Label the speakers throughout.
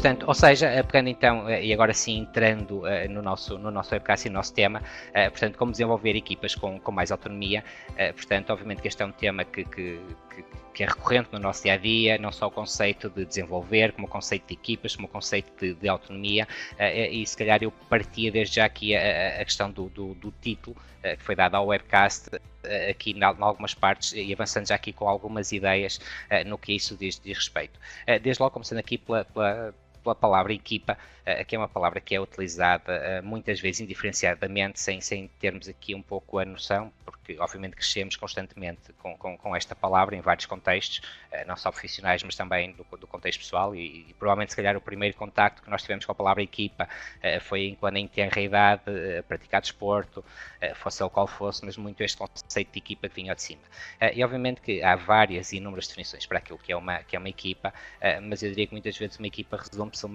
Speaker 1: Portanto, ou seja, pegando então, e agora sim entrando no nosso webcast e no nosso tema, portanto, como desenvolver equipas com mais autonomia, portanto, obviamente que este é um tema que é recorrente no nosso dia-a-dia, não só o conceito de desenvolver, como o conceito de equipas, como o conceito de autonomia, e se calhar eu partia desde já aqui a questão do título, que foi dado ao webcast, aqui em algumas partes, e avançando já aqui com algumas ideias no que isso diz respeito. Desde logo, começando aqui pela palavra equipa, que é uma palavra que é utilizada muitas vezes indiferenciadamente, sem termos aqui um pouco a noção, porque obviamente crescemos constantemente com esta palavra em vários contextos, não só profissionais, mas também do contexto pessoal, e provavelmente se calhar o primeiro contacto que nós tivemos com a palavra equipa foi quando em tenra idade, praticar desporto, fosse ele qual fosse, mas muito este conceito de equipa que vinha de cima. E obviamente que há várias e inúmeras definições para aquilo que é uma equipa, mas eu diria que muitas vezes uma equipa resume-se a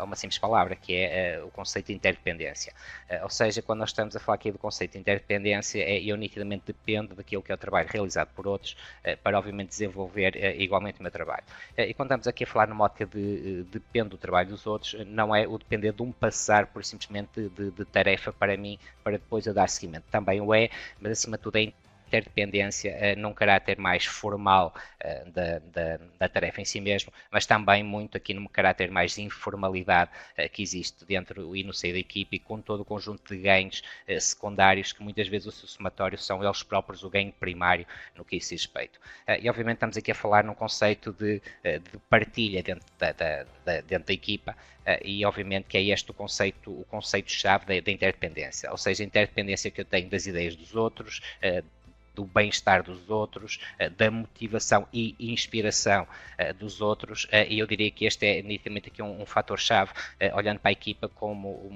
Speaker 1: uma simples palavra, que é o conceito de interdependência. Ou seja, quando nós estamos a falar aqui do conceito de interdependência, eu nitidamente dependo daquilo que é o trabalho realizado por outros para, obviamente, desenvolver igualmente o meu trabalho. E quando estamos aqui a falar numa ótica de depende do trabalho dos outros, não é o depender de um passar, por simplesmente, de tarefa para mim, para depois eu dar seguimento. Também o é, mas acima de tudo é interdependência num caráter mais formal da tarefa em si mesmo, mas também muito aqui num caráter mais de informalidade que existe dentro e no seio da equipe, e com todo o conjunto de ganhos secundários que muitas vezes o seu somatório são eles próprios o ganho primário no que isso diz respeito. E obviamente estamos aqui a falar num conceito de partilha dentro da equipa, e obviamente que é este o conceito-chave da interdependência, ou seja, a interdependência que eu tenho das ideias dos outros, do bem-estar dos outros, da motivação e inspiração dos outros, e eu diria que este é nitidamente aqui um fator-chave, olhando para a equipa como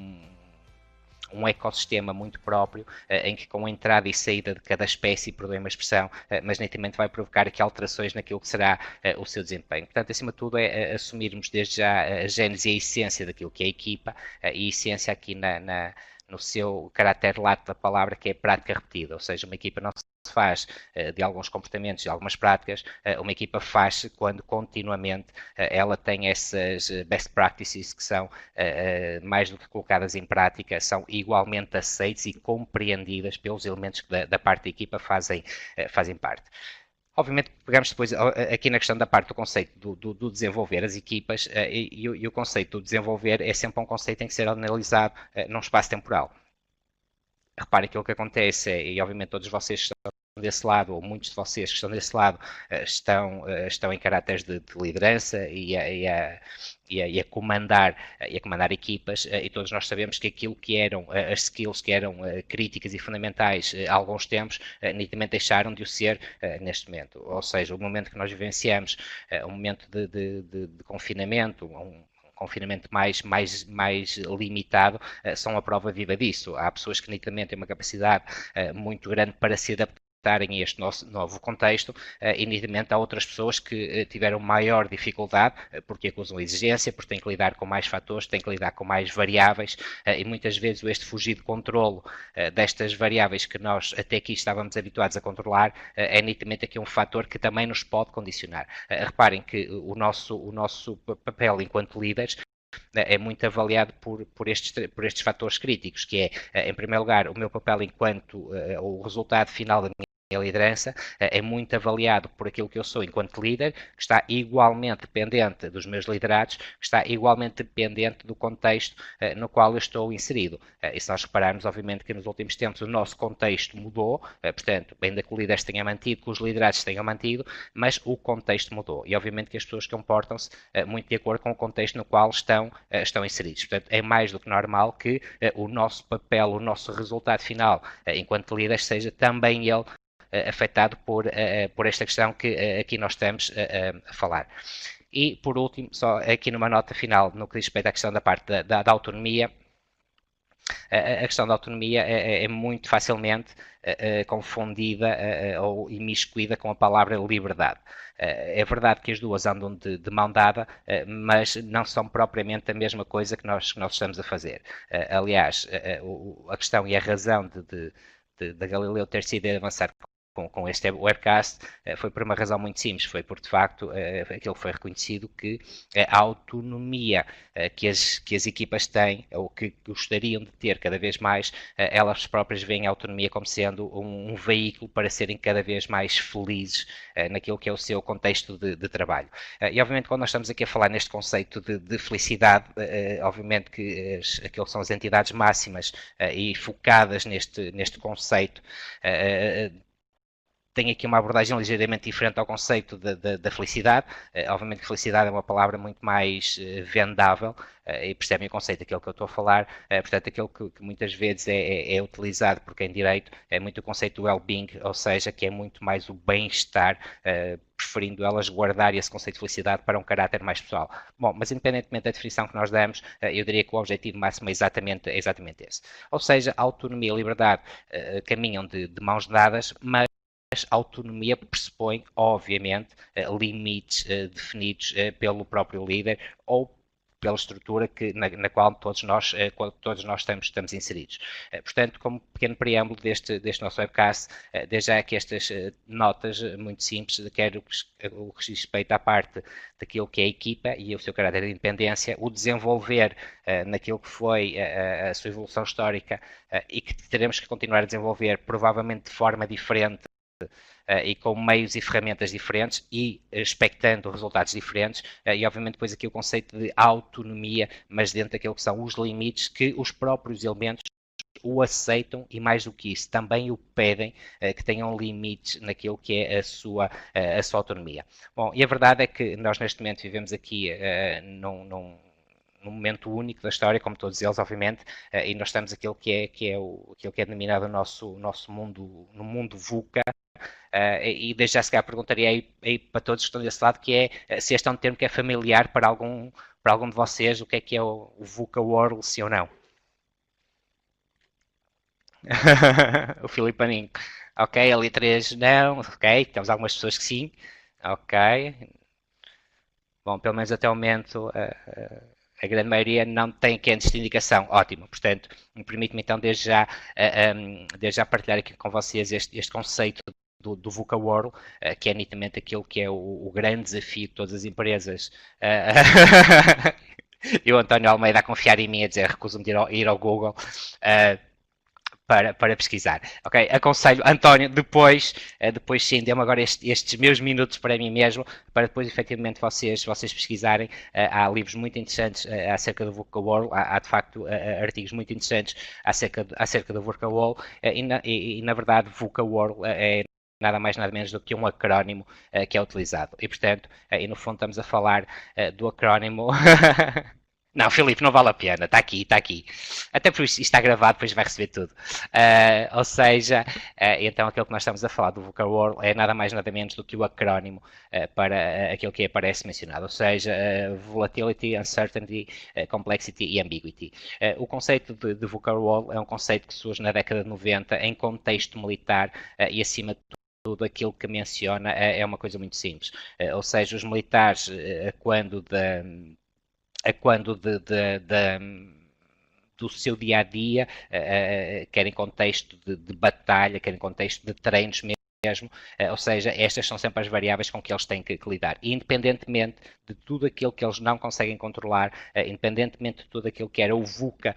Speaker 1: um ecossistema muito próprio, em que com a entrada e saída de cada espécie, perdoem-me a expressão, mas nitidamente vai provocar aqui alterações naquilo que será o seu desempenho. Portanto, acima de tudo, é assumirmos desde já a gênese e a essência daquilo que é a equipa, e a essência aqui no seu caráter lato da palavra, que é prática repetida, ou seja, uma equipa não se faz de alguns comportamentos, de algumas práticas, uma equipa faz-se quando continuamente ela tem essas best practices que são mais do que colocadas em prática, são igualmente aceites e compreendidas pelos elementos que da parte da equipa fazem parte. Obviamente, pegamos depois aqui na questão da parte do conceito do desenvolver as equipas, e o conceito do desenvolver é sempre um conceito em que ser analisado num espaço temporal. Reparem que o que acontece e obviamente todos vocês estão desse lado, ou muitos de vocês que estão desse lado, estão em caráteres de liderança e a comandar equipas, e todos nós sabemos que aquilo que eram as skills que eram críticas e fundamentais há alguns tempos, nitidamente deixaram de o ser neste momento. Ou seja, o momento que nós vivenciamos, um momento de confinamento, um confinamento mais limitado, são a prova viva disso. Há pessoas que nitidamente têm uma capacidade muito grande para se adaptarem a este novo contexto, e nitidamente há outras pessoas que tiveram maior dificuldade, porque acusam a exigência, porque têm que lidar com mais fatores, têm que lidar com mais variáveis, e muitas vezes este fugir de controlo destas variáveis que nós até aqui estávamos habituados a controlar, é nitidamente aqui um fator que também nos pode condicionar. Reparem que o nosso papel enquanto líderes é muito avaliado por estes fatores críticos, que é, em primeiro lugar, o meu papel enquanto o resultado final da minha liderança é muito avaliado por aquilo que eu sou enquanto líder, que está igualmente dependente dos meus liderados, que está igualmente dependente do contexto no qual eu estou inserido. E se nós repararmos, obviamente, que nos últimos tempos o nosso contexto mudou, portanto, ainda que o líder se tenha mantido, que os liderados se tenham mantido, mas o contexto mudou. E obviamente que as pessoas comportam-se muito de acordo com o contexto no qual estão inseridos. Portanto, é mais do que normal que o nosso papel, o nosso resultado final enquanto líderes seja também ele afetado por esta questão que aqui nós estamos a falar. E, por último, só aqui numa nota final, no que diz respeito à questão da parte da autonomia, a questão da autonomia é muito facilmente confundida ou imiscuída com a palavra liberdade. É verdade que as duas andam de mão dada, mas não são propriamente a mesma coisa que nós estamos a fazer. Aliás, a questão e a razão da Galileu ter sido avançar com este webcast foi por uma razão muito simples, foi por de facto aquilo que foi reconhecido que a autonomia que as equipas têm, ou que gostariam de ter cada vez mais, elas próprias veem a autonomia como sendo um veículo para serem cada vez mais felizes naquilo que é o seu contexto de trabalho. E obviamente quando nós estamos aqui a falar neste conceito de felicidade, obviamente que aquilo que são as entidades máximas e focadas neste conceito tem aqui uma abordagem ligeiramente diferente ao conceito da felicidade. Obviamente que felicidade é uma palavra muito mais vendável e percebem o conceito daquilo que eu estou a falar. Portanto, aquilo que muitas vezes é utilizado por quem direito é muito o conceito do well-being, ou seja, que é muito mais o bem-estar, preferindo elas guardar esse conceito de felicidade para um caráter mais pessoal. Bom, mas independentemente da definição que nós damos, eu diria que o objetivo máximo é exatamente esse. Ou seja, a autonomia e a liberdade caminham de mãos dadas, mas a autonomia pressupõe, obviamente, limites definidos pelo próprio líder ou pela estrutura na qual todos nós estamos inseridos. Portanto, como pequeno preâmbulo deste nosso webcast, desde já que estas notas muito simples, quer o que respeita à parte daquilo que é a equipa e o seu caráter de independência, o desenvolver naquilo que foi a sua evolução histórica e que teremos que continuar a desenvolver, provavelmente de forma diferente, e com meios e ferramentas diferentes e expectando resultados diferentes e obviamente depois aqui o conceito de autonomia, mas dentro daquilo que são os limites que os próprios elementos o aceitam e mais do que isso, também o pedem que tenham limites naquilo que é a sua autonomia. Bom, e a verdade é que nós neste momento vivemos aqui num momento único da história, como todos eles, obviamente, e nós estamos aquilo que é denominado o nosso mundo, no mundo VUCA, e desde já se calhar perguntaria aí para todos que estão desse lado, que é se este é um termo que é familiar para algum de vocês, o que é o VUCA World, sim ou não? O Filipe Aninho. Ok, ali três não, ok, temos algumas pessoas que sim, ok. Bom, pelo menos até o momento a grande maioria não tem aqui antes de indicação. Ótimo, portanto, permite-me então desde já partilhar aqui com vocês este conceito do VUCA World, que é nitidamente aquilo que é o grande desafio de todas as empresas. E o António Almeida a confiar em mim, a dizer recuso-me de ir ao Google. Para pesquisar. Ok, aconselho, António, depois sim, dê-me agora estes meus minutos para mim mesmo, para depois efetivamente vocês pesquisarem. Há livros muito interessantes acerca do VUCA World, há de facto artigos muito interessantes acerca do VUCA World, e na verdade VUCA World é nada mais nada menos do que um acrónimo que é utilizado. E portanto, e no fundo estamos a falar do acrónimo Não, Filipe, não vale a pena. Está aqui, está aqui. Até porque isto está gravado, depois vai receber tudo. Ou seja, então aquilo que nós estamos a falar do VUCA World é nada mais nada menos do que o acrónimo para aquilo que aparece mencionado. Ou seja, Volatility, Uncertainty, Complexity e Ambiguity. O conceito de VUCA World é um conceito que surge na década de 90 em contexto militar e acima de tudo aquilo que menciona é uma coisa muito simples. Ou seja, os militares, quando do seu dia a dia, quer em contexto de batalha, quer em contexto de treinos mesmo, ou seja, estas são sempre as variáveis com que eles têm que lidar. E independentemente de tudo aquilo que eles não conseguem controlar, independentemente de tudo aquilo que era o VUCA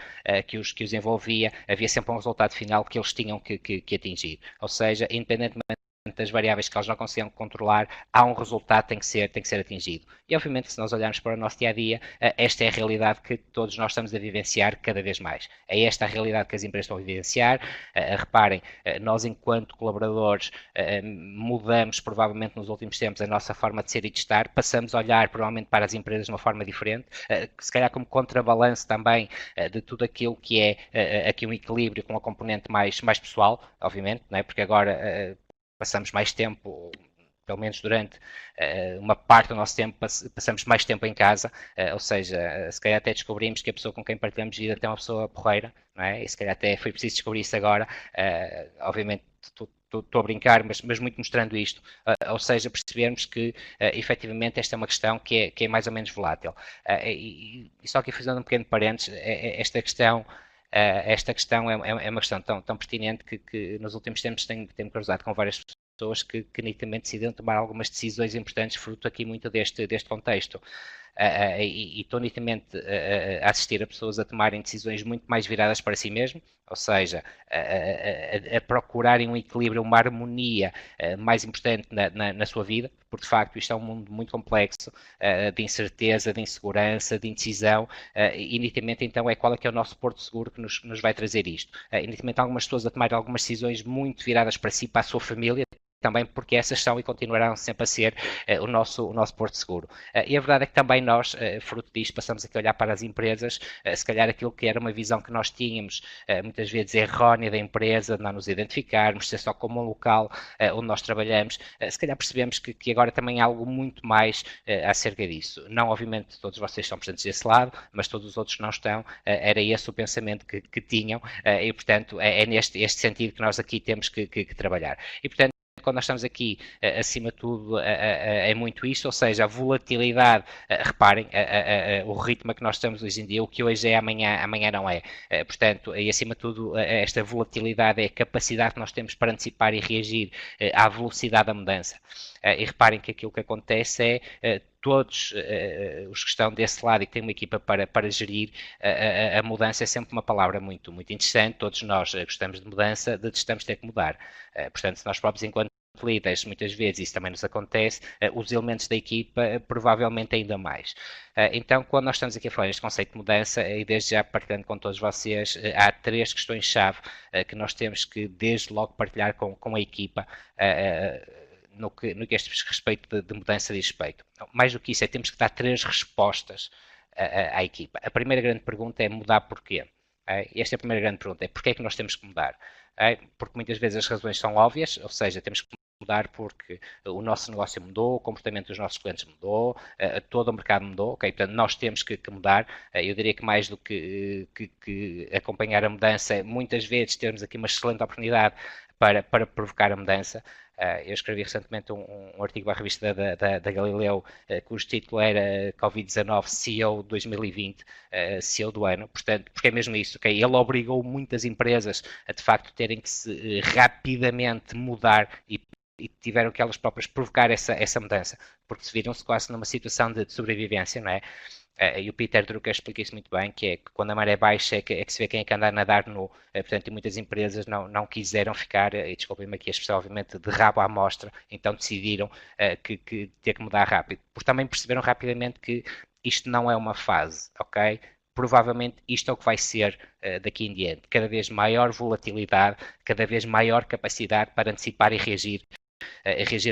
Speaker 1: que os envolvia, havia sempre um resultado final que eles tinham que atingir. Ou seja, independentemente das variáveis que eles não conseguem controlar, há um resultado que tem que ser atingido. E obviamente, se nós olharmos para o nosso dia a dia, esta é a realidade que todos nós estamos a vivenciar cada vez mais. É esta a realidade que as empresas estão a vivenciar. Reparem, nós enquanto colaboradores mudamos provavelmente nos últimos tempos a nossa forma de ser e de estar, passamos a olhar provavelmente para as empresas de uma forma diferente, se calhar como contrabalanço também de tudo aquilo que é aqui um equilíbrio com a componente mais pessoal, obviamente, não é? Porque agora passamos mais tempo, pelo menos durante uma parte do nosso tempo, passamos mais tempo em casa, ou seja, se calhar até descobrimos que a pessoa com quem partilhamos vida é uma pessoa porreira, não é? E se calhar até foi preciso descobrir isso agora, obviamente estou a brincar, mas muito mostrando isto, ou seja, percebermos que efetivamente esta é uma questão que é mais ou menos volátil. E só aqui fazendo um pequeno parênteses, esta questão é uma questão tão pertinente que nos últimos tempos tenho cruzado com várias pessoas que nitidamente decidem tomar algumas decisões importantes fruto aqui muito deste contexto. E estou nitidamente a assistir a pessoas a tomarem decisões muito mais viradas para si mesmo, ou seja, a procurarem um equilíbrio, uma harmonia mais importante na sua vida, porque de facto isto é um mundo muito complexo de incerteza, de insegurança, de indecisão, e nitidamente então qual é que é o nosso porto seguro que nos vai trazer isto. E nitidamente algumas pessoas a tomarem algumas decisões muito viradas para si, para a sua família, também porque essas são e continuarão sempre a ser o nosso porto seguro. E a verdade é que também nós, fruto disto, passamos aqui a olhar para as empresas, se calhar aquilo que era uma visão que nós tínhamos, muitas vezes errónea da empresa, de não nos identificarmos, ser só como um local onde nós trabalhamos, se calhar percebemos que agora também há algo muito mais acerca disso. Não, obviamente, todos vocês estão presentes desse lado, mas todos os outros não estão, era esse o pensamento que tinham, e portanto é neste sentido que nós aqui temos que trabalhar. E portanto, quando nós estamos aqui, acima de tudo, é muito isto, ou seja, a volatilidade, reparem, o ritmo que nós estamos hoje em dia, o que hoje é amanhã não é. Portanto, e acima de tudo, esta volatilidade é a capacidade que nós temos para antecipar e reagir à velocidade da mudança. E reparem que aquilo que acontece é todos os que estão desse lado e que têm uma equipa para gerir a mudança é sempre uma palavra muito, muito interessante. Todos nós gostamos de mudança, detestamos ter que mudar. Portanto, se nós próprios, enquanto líderes, muitas vezes isso também nos acontece, os elementos da equipa provavelmente ainda mais. Então, quando nós estamos aqui a falar deste conceito de mudança, e desde já partilhando com todos vocês, há 3 questões-chave que nós temos que desde logo partilhar com a equipa, no que este respeito de mudança diz respeito. Mais do que isso, temos que dar 3 respostas à equipa. A primeira grande pergunta é mudar porquê? Esta é a primeira grande pergunta, é porquê é que nós temos que mudar? Porque muitas vezes as razões são óbvias, ou seja, temos que mudar porque o nosso negócio mudou, o comportamento dos nossos clientes mudou, todo o mercado mudou, ok? Portanto, nós temos que mudar. Eu diria que mais do que acompanhar a mudança, muitas vezes temos aqui uma excelente oportunidade para provocar a mudança. Eu escrevi recentemente um artigo para a revista da Galileu, cujo título era Covid-19 CEO 2020, CEO do ano, portanto, porque é mesmo isso, okay? Ele obrigou muitas empresas a de facto terem que se rapidamente mudar e tiveram que elas próprias provocar essa mudança, porque se viram-se quase numa situação de sobrevivência, não é? E o Peter Drucker explica isso muito bem, que é que quando a maré baixa é que se vê quem é que anda a nadar nu. Portanto, e muitas empresas não quiseram ficar, e desculpem-me aqui a expressão, obviamente, de rabo à mostra, então decidiram que ter que mudar rápido. Porque também perceberam rapidamente que isto não é uma fase, ok? Provavelmente isto é o que vai ser daqui em diante. Cada vez maior volatilidade, cada vez maior capacidade para antecipar e reagir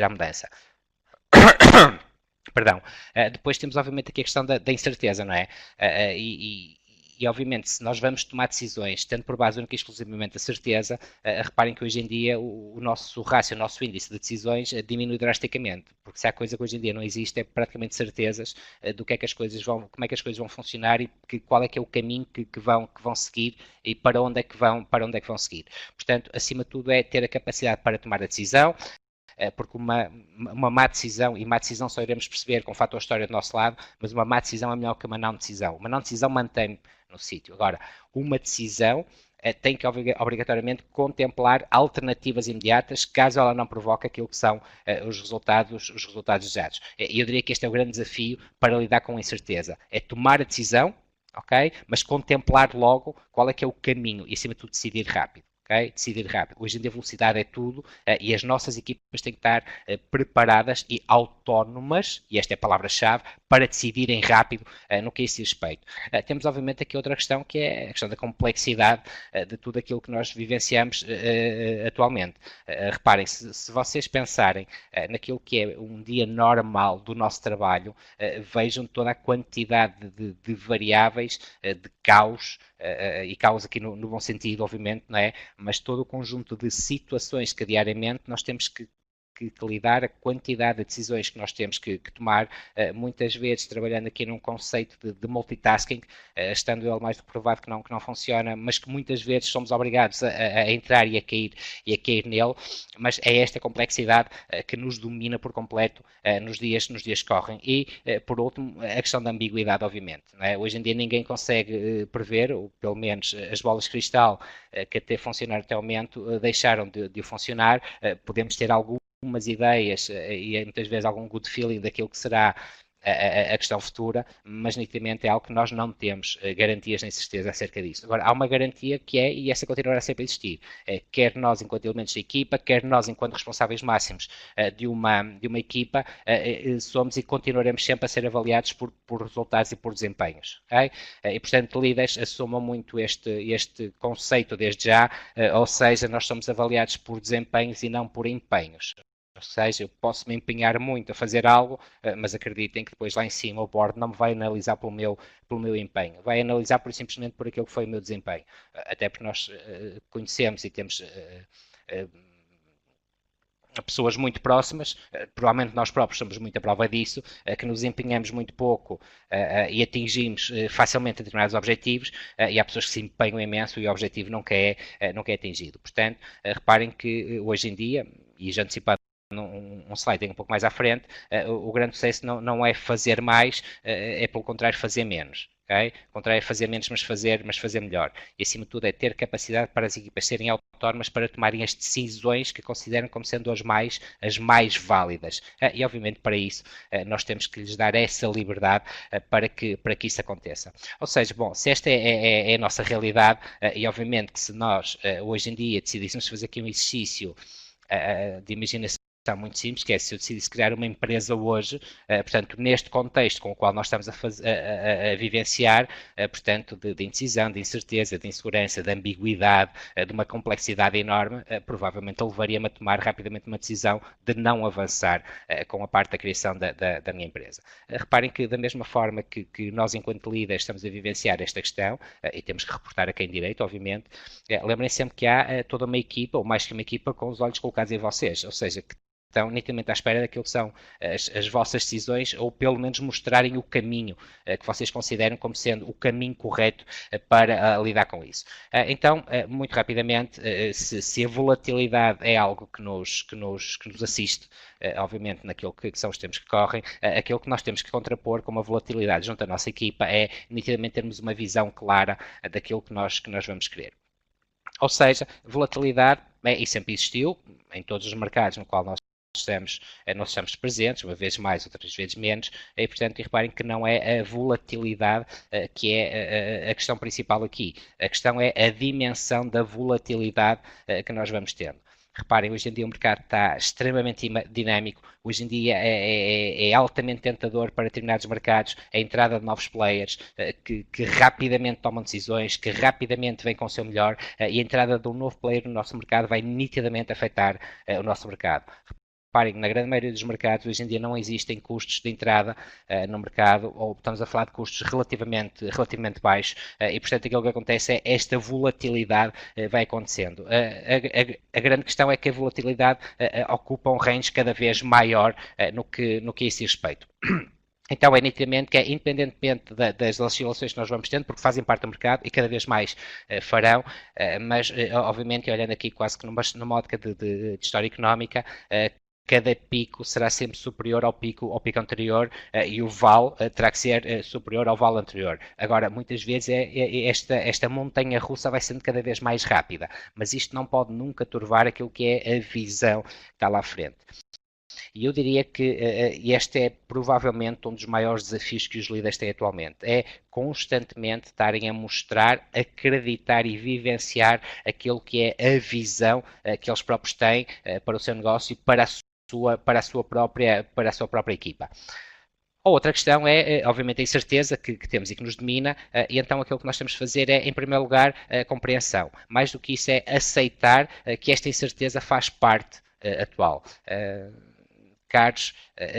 Speaker 1: à mudança. Perdão. Depois temos, obviamente, aqui a questão da incerteza, não é? E, obviamente, se nós vamos tomar decisões, tendo por base única e exclusivamente a certeza, reparem que hoje em dia o nosso rácio, o nosso índice de decisões diminui drasticamente, porque se há coisa que hoje em dia não existe é praticamente certezas do que é que as coisas vão, como é que as coisas vão funcionar e qual é que é o caminho que vão seguir e para onde é que vão seguir. Portanto, acima de tudo é ter a capacidade para tomar a decisão, porque uma má decisão, e má decisão só iremos perceber com o fator história do nosso lado, mas uma má decisão é melhor que uma não decisão. Uma não decisão mantém no sítio. Agora, uma decisão tem que obrigatoriamente contemplar alternativas imediatas, caso ela não provoque aquilo que são os resultados desejados. E eu diria que este é o grande desafio para lidar com a incerteza. É tomar a decisão, ok? Mas contemplar logo qual é que é o caminho e, acima de tudo, decidir rápido. Okay? Decidir rápido. Hoje em dia a velocidade é tudo e as nossas equipas têm que estar preparadas e autónomas, e esta é a palavra-chave, para decidirem rápido no que a esse respeito. Temos obviamente aqui outra questão, que é a questão da complexidade de tudo aquilo que nós vivenciamos atualmente. Reparem, se vocês pensarem naquilo que é um dia normal do nosso trabalho, vejam toda a quantidade de variáveis, de caos, e caos aqui no bom sentido, obviamente, não é? Mas todo o conjunto de situações que diariamente nós temos que lidar, a quantidade de decisões que nós temos que tomar, muitas vezes trabalhando aqui num conceito de multitasking, estando ele mais do que provado que não funciona, mas que muitas vezes somos obrigados a entrar e a cair nele, mas é esta complexidade que nos domina por completo nos dias que correm. E, por último, a questão da ambiguidade, obviamente. Não é? Hoje em dia ninguém consegue prever, ou pelo menos as bolas de cristal que até funcionaram até o momento deixaram de funcionar, podemos ter algum algumas ideias e muitas vezes algum good feeling daquilo que será a questão futura, mas nitidamente é algo que nós não temos garantias nem certeza acerca disso. Agora, há uma garantia que é, e essa continuará sempre a existir, quer nós enquanto elementos da equipa, quer nós enquanto responsáveis máximos de uma equipa, somos e continuaremos sempre a ser avaliados por resultados e por desempenhos. Okay? E, portanto, líderes assumam muito este conceito desde já, ou seja, nós somos avaliados por desempenhos e não por empenhos. Ou seja, eu posso me empenhar muito a fazer algo, mas acreditem que depois lá em cima o board não me vai analisar pelo meu empenho, vai analisar simplesmente por aquilo que foi o meu desempenho. Até porque nós conhecemos e temos pessoas muito próximas, provavelmente nós próprios somos muita prova disso, que nos empenhamos muito pouco e atingimos facilmente determinados objetivos, e há pessoas que se empenham imenso e o objetivo nunca é atingido. Portanto, reparem que hoje em dia, e já antecipado um slide um pouco mais à frente, o grande sucesso não é fazer mais, é pelo contrário fazer menos. Okay? O contrário é fazer menos, mas fazer melhor. E acima de tudo é ter capacidade para as equipas serem autónomas para tomarem as decisões que consideram como sendo as mais válidas. E obviamente para isso nós temos que lhes dar essa liberdade para que isso aconteça. Ou seja, bom, se esta é a nossa realidade, e obviamente que se nós hoje em dia decidíssemos fazer aqui um exercício de imaginação muito simples, que é se eu decidisse criar uma empresa hoje, portanto, neste contexto com o qual nós estamos a vivenciar, portanto, de indecisão, de incerteza, de insegurança, de ambiguidade, de uma complexidade enorme, provavelmente levaria-me a tomar rapidamente uma decisão de não avançar com a parte da criação da minha empresa. Reparem que da mesma forma que nós, enquanto líderes, estamos a vivenciar esta questão, e temos que reportar a quem direito, obviamente, lembrem sempre que há toda uma equipa, ou mais que uma equipa, com os olhos colocados em vocês, ou seja, que estão nitidamente à espera daquilo que são as vossas decisões, ou pelo menos mostrarem o caminho que vocês consideram como sendo o caminho correto para lidar com isso. Então, muito rapidamente, se a volatilidade é algo que nos assiste, obviamente naquilo que são os tempos que correm, aquilo que nós temos que contrapor com uma volatilidade junto à nossa equipa é nitidamente termos uma visão clara daquilo que nós vamos querer. Ou seja, volatilidade e sempre existiu em todos os mercados no qual nós estamos presentes, uma vez mais, outras vezes menos, e portanto reparem que não é a volatilidade que é a questão principal aqui. A questão é a dimensão da volatilidade que nós vamos tendo. Reparem, hoje em dia o mercado está extremamente dinâmico, hoje em dia é altamente tentador para determinados mercados a entrada de novos players que rapidamente tomam decisões, que rapidamente vêm com o seu melhor, e a entrada de um novo player no nosso mercado vai nitidamente afetar o nosso mercado. Reparem, na grande maioria dos mercados hoje em dia não existem custos de entrada no mercado, ou estamos a falar de custos relativamente baixos, e portanto aquilo que acontece é esta volatilidade vai acontecendo. A grande questão é que a volatilidade ocupa um range cada vez maior no que a isso diz respeito. Então é nitidamente que é independentemente das oscilações que nós vamos tendo, porque fazem parte do mercado e cada vez mais farão, mas obviamente olhando aqui quase que numa ótica de história económica, cada pico será sempre superior ao pico anterior e o vale terá que ser superior ao vale anterior. Agora, muitas vezes esta montanha russa vai sendo cada vez mais rápida, mas isto não pode nunca turvar aquilo que é a visão que está lá à frente. E eu diria que este é provavelmente um dos maiores desafios que os líderes têm atualmente, é constantemente estarem a mostrar, acreditar e vivenciar aquilo que é a visão que eles próprios têm para o seu negócio e para a sua própria equipa. A outra questão é, obviamente, a incerteza que temos e que nos domina, e então aquilo que nós temos de fazer é, em primeiro lugar, a compreensão. Mais do que isso é aceitar que esta incerteza faz parte atual. Caros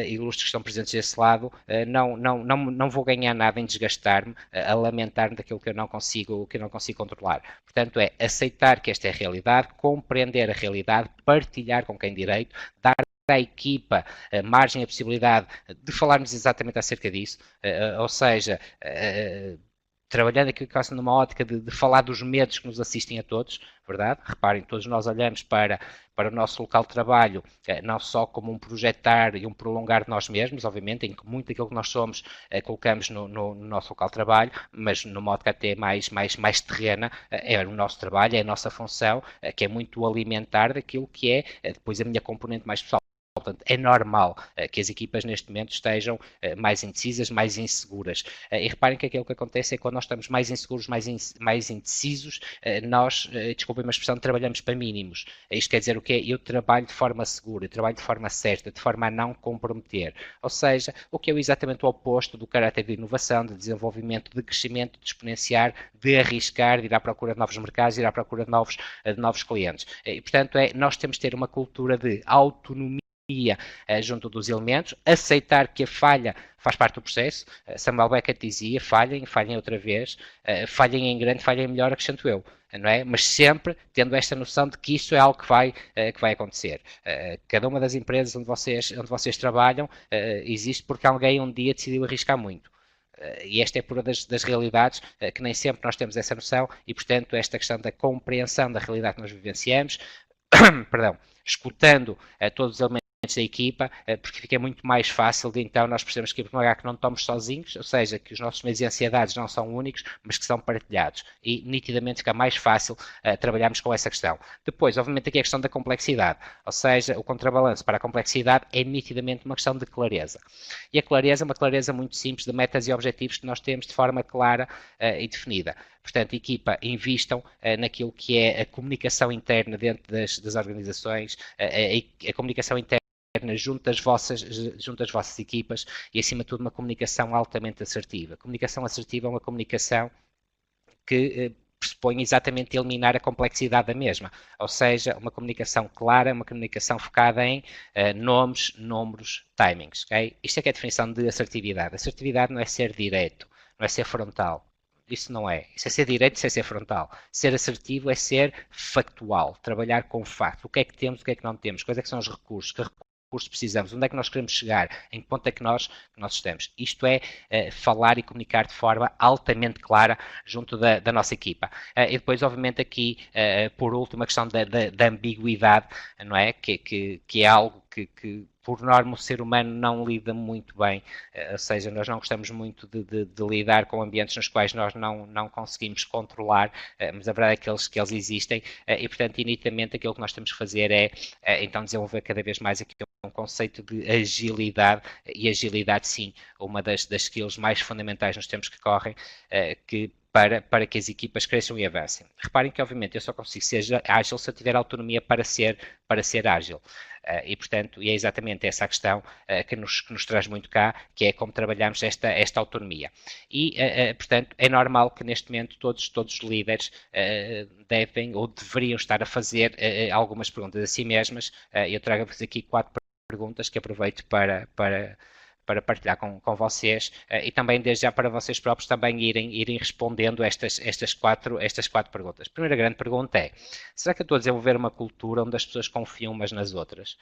Speaker 1: ilustres que estão presentes desse lado, não vou ganhar nada em desgastar-me a lamentar-me daquilo que eu não consigo controlar. Portanto, é aceitar que esta é a realidade, compreender a realidade, partilhar com quem direito, dar à equipa a margem e a possibilidade de falarmos exatamente acerca disso, ou seja, trabalhando aqui quase numa ótica de falar dos medos que nos assistem a todos, verdade? Reparem, todos nós olhamos para o nosso local de trabalho, não só como um projetar e um prolongar de nós mesmos, obviamente, em que muito daquilo que nós somos colocamos no nosso local de trabalho, mas numa ótica até mais terrena, é o nosso trabalho, é a nossa função, que é muito alimentar daquilo que é depois a minha componente mais pessoal. Portanto, é normal que as equipas neste momento estejam mais indecisas, mais inseguras. E reparem que aquilo que acontece é que quando nós estamos mais inseguros, mais indecisos, nós, desculpem a expressão, trabalhamos para mínimos. Isto quer dizer o quê? Eu trabalho de forma segura, eu trabalho de forma certa, de forma a não comprometer. Ou seja, o que é exatamente o oposto do caráter de inovação, de desenvolvimento, de crescimento, de exponenciar, de arriscar, de ir à procura de novos mercados, de ir à procura de novos clientes. E, portanto, nós temos de ter uma cultura de autonomia junto dos elementos, aceitar que a falha faz parte do processo. Samuel Beckett dizia, falhem outra vez, falhem em grande, falhem melhor, acrescento eu. Não é? Mas sempre tendo esta noção de que isso é algo que vai acontecer. Cada uma das empresas onde vocês trabalham existe porque alguém um dia decidiu arriscar muito. E esta é pura das realidades, que nem sempre nós temos essa noção e, portanto, esta questão da compreensão da realidade que nós vivenciamos, perdão, escutando todos os elementos da equipa, porque fica muito mais fácil de então nós percebemos que não estamos sozinhos, ou seja, que os nossos medos e ansiedades não são únicos, mas que são partilhados e nitidamente fica mais fácil trabalharmos com essa questão. Depois, obviamente, aqui a questão da complexidade, ou seja, o contrabalanço para a complexidade é nitidamente uma questão de clareza. E a clareza é uma clareza muito simples de metas e objetivos que nós temos de forma clara e definida. Portanto, equipa, invistam naquilo que é a comunicação interna dentro das organizações, a comunicação interna junto das vossas equipas e, acima de tudo, uma comunicação altamente assertiva. A comunicação assertiva é uma comunicação que pressupõe exatamente eliminar a complexidade da mesma, ou seja, uma comunicação clara, uma comunicação focada em nomes, números, timings. Okay? Isto é que é a definição de assertividade. Assertividade não é ser direto, não é ser frontal. Isso não é. Isso é ser direito, isso é ser frontal. Ser assertivo é ser factual, trabalhar com facto. O que é que temos, o que é que não temos, quais é que são os recursos, que recursos precisamos, onde é que nós queremos chegar, em que ponto é que nós estamos. Isto é falar e comunicar de forma altamente clara junto da nossa equipa. E depois, obviamente, aqui, por último, a questão da ambiguidade, não é? Que é algo que por norma o ser humano não lida muito bem, ou seja, nós não gostamos muito de lidar com ambientes nos quais nós não conseguimos controlar, mas a verdade é que eles existem e, portanto, initamente aquilo que nós temos que fazer é então desenvolver cada vez mais aqui um conceito de agilidade, e agilidade sim, uma das skills mais fundamentais nos tempos que correm, para que as equipas cresçam e avancem. Reparem que, obviamente, eu só consigo ser ágil se eu tiver autonomia para ser ágil. E, portanto, é exatamente essa a questão que nos traz muito cá, que é como trabalhamos esta autonomia. E, portanto, é normal que neste momento todos os líderes devem ou deveriam estar a fazer algumas perguntas a si mesmas. Eu trago-vos aqui 4 perguntas que aproveito para partilhar com vocês e também desde já para vocês próprios também irem respondendo estas quatro perguntas. A primeira grande pergunta é: será que eu estou a desenvolver uma cultura onde as pessoas confiam umas nas outras?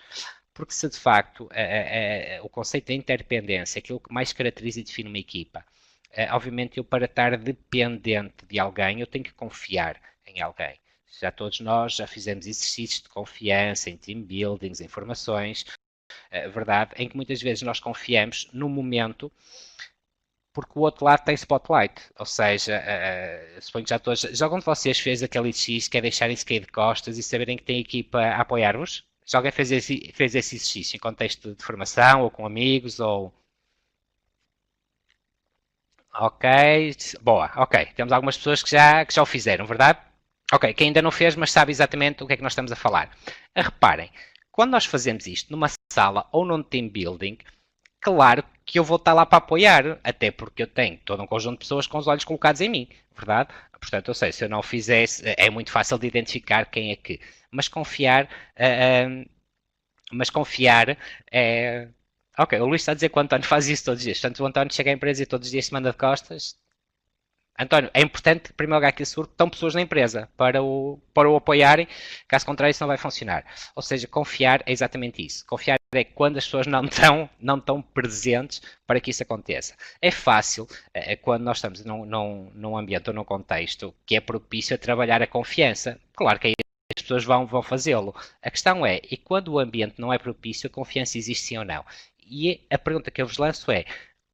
Speaker 1: Porque se de facto o conceito da interdependência é aquilo que mais caracteriza e define uma equipa, obviamente eu, para estar dependente de alguém, eu tenho que confiar em alguém. Já todos nós já fizemos exercícios de confiança em team buildings, em formações, verdade, em que muitas vezes nós confiamos no momento porque o outro lado tem spotlight, ou seja, suponho que já algum de vocês fez aquele exercício que é deixarem-se cair de costas e saberem que tem equipa a apoiar-vos? Já alguém fez esse exercício em contexto de formação ou com amigos ou... Ok, boa, ok, temos algumas pessoas que já o fizeram, verdade? Ok, quem ainda não fez, mas sabe exatamente o que é que nós estamos a falar. Reparem, quando nós fazemos isto numa sala ou num team building, claro que eu vou estar lá para apoiar, até porque eu tenho todo um conjunto de pessoas com os olhos colocados em mim, verdade? Portanto, eu sei, se eu não o fizesse, é muito fácil de identificar quem é que. Mas confiar é... Ok, o Luís está a dizer que o António faz isso todos os dias. Portanto, o António chega à empresa e todos os dias se manda de costas. António, é importante, em primeiro lugar, que assegure que estão pessoas na empresa para o apoiarem, caso contrário isso não vai funcionar. Ou seja, confiar é exatamente isso. Confiar é quando as pessoas não estão presentes para que isso aconteça. É fácil quando nós estamos num ambiente ou num contexto que é propício a trabalhar a confiança. Claro que aí as pessoas vão fazê-lo. A questão é, e quando o ambiente não é propício, a confiança existe sim ou não? E a pergunta que eu vos lanço é: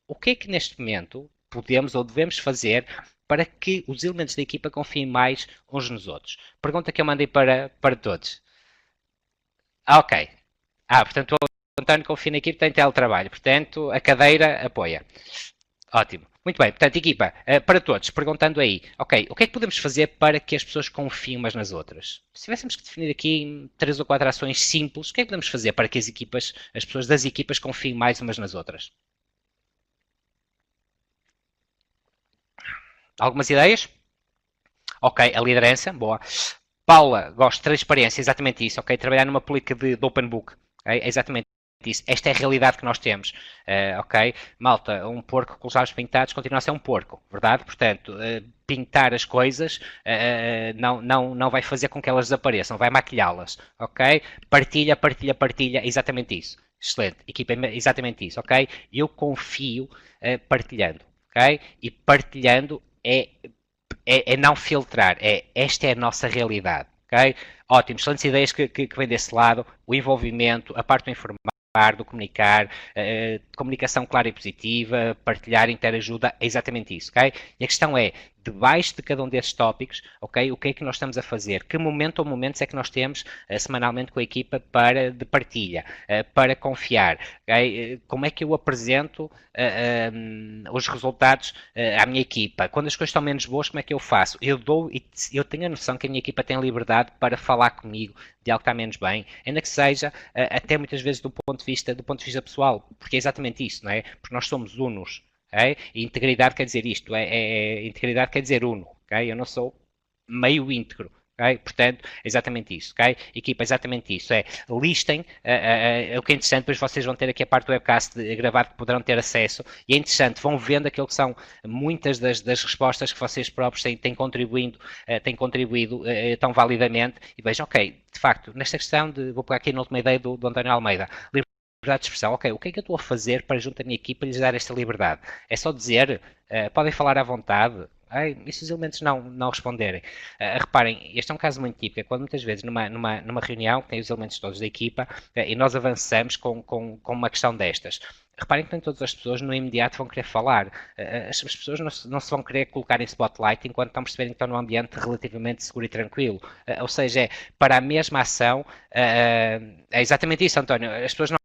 Speaker 1: o que é que neste momento podemos ou devemos fazer para que os elementos da equipa confiem mais uns nos outros? Pergunta que eu mandei para todos. Ok. Portanto, o António confia na equipa, tem teletrabalho, portanto, a cadeira apoia. Ótimo. Muito bem, portanto, equipa, para todos, perguntando aí, ok, o que é que podemos fazer para que as pessoas confiem umas nas outras? Se tivéssemos que definir aqui 3 ou 4 ações simples, o que é que podemos fazer para que as pessoas das equipas confiem mais umas nas outras? Algumas ideias? Ok, a liderança, boa. Paula, gosto de transparência, exatamente isso, ok? Trabalhar numa política de open book, okay? É exatamente isso. Esta é a realidade que nós temos, ok? Malta, um porco com os olhos pintados continua a ser um porco, verdade? Portanto, pintar as coisas não vai fazer com que elas desapareçam, vai maquilhá-las, ok? Partilha, partilha, partilha, exatamente isso. Excelente, equipa, exatamente isso, ok? Eu confio partilhando, ok? E partilhando é não filtrar, esta é a nossa realidade, ok? Ótimo, excelentes ideias que vêm desse lado, o envolvimento, a parte do informar, do comunicar, comunicação clara e positiva, partilhar, interajuda, é exatamente isso, ok? E a questão é, debaixo de cada um desses tópicos, ok, o que é que nós estamos a fazer? Que momento ou momentos é que nós temos semanalmente com a equipa de partilha, para confiar? Okay? Como é que eu apresento os resultados à minha equipa? Quando as coisas estão menos boas, como é que eu faço? Eu tenho a noção que a minha equipa tem liberdade para falar comigo de algo que está menos bem, ainda que seja até muitas vezes do ponto de vista pessoal, porque é exatamente isso, não é? Porque nós somos unos. Okay? E integridade quer dizer isto, integridade quer dizer uno, okay? Eu não sou meio íntegro, okay? Portanto, é exatamente isso, okay? Equipa, é exatamente isso, listem, o que é interessante, depois vocês vão ter aqui a parte do webcast gravado que poderão ter acesso, e é interessante, vão vendo aquilo que são muitas das respostas que vocês próprios têm contribuído tão validamente, e vejam, ok, de facto, nesta questão vou pegar aqui na última ideia do António Almeida, liberdade de expressão. Ok, o que é que eu estou a fazer para junto à minha equipa lhes dar esta liberdade? É só dizer, podem falar à vontade. E se os elementos não responderem? Reparem, este é um caso muito típico, é quando muitas vezes numa reunião tem os elementos todos da equipa e nós avançamos com uma questão destas. Reparem que nem todas as pessoas no imediato vão querer falar. As pessoas não se vão querer colocar em spotlight enquanto estão percebendo que estão num ambiente relativamente seguro e tranquilo. Ou seja, para a mesma ação, é exatamente isso, António. As pessoas não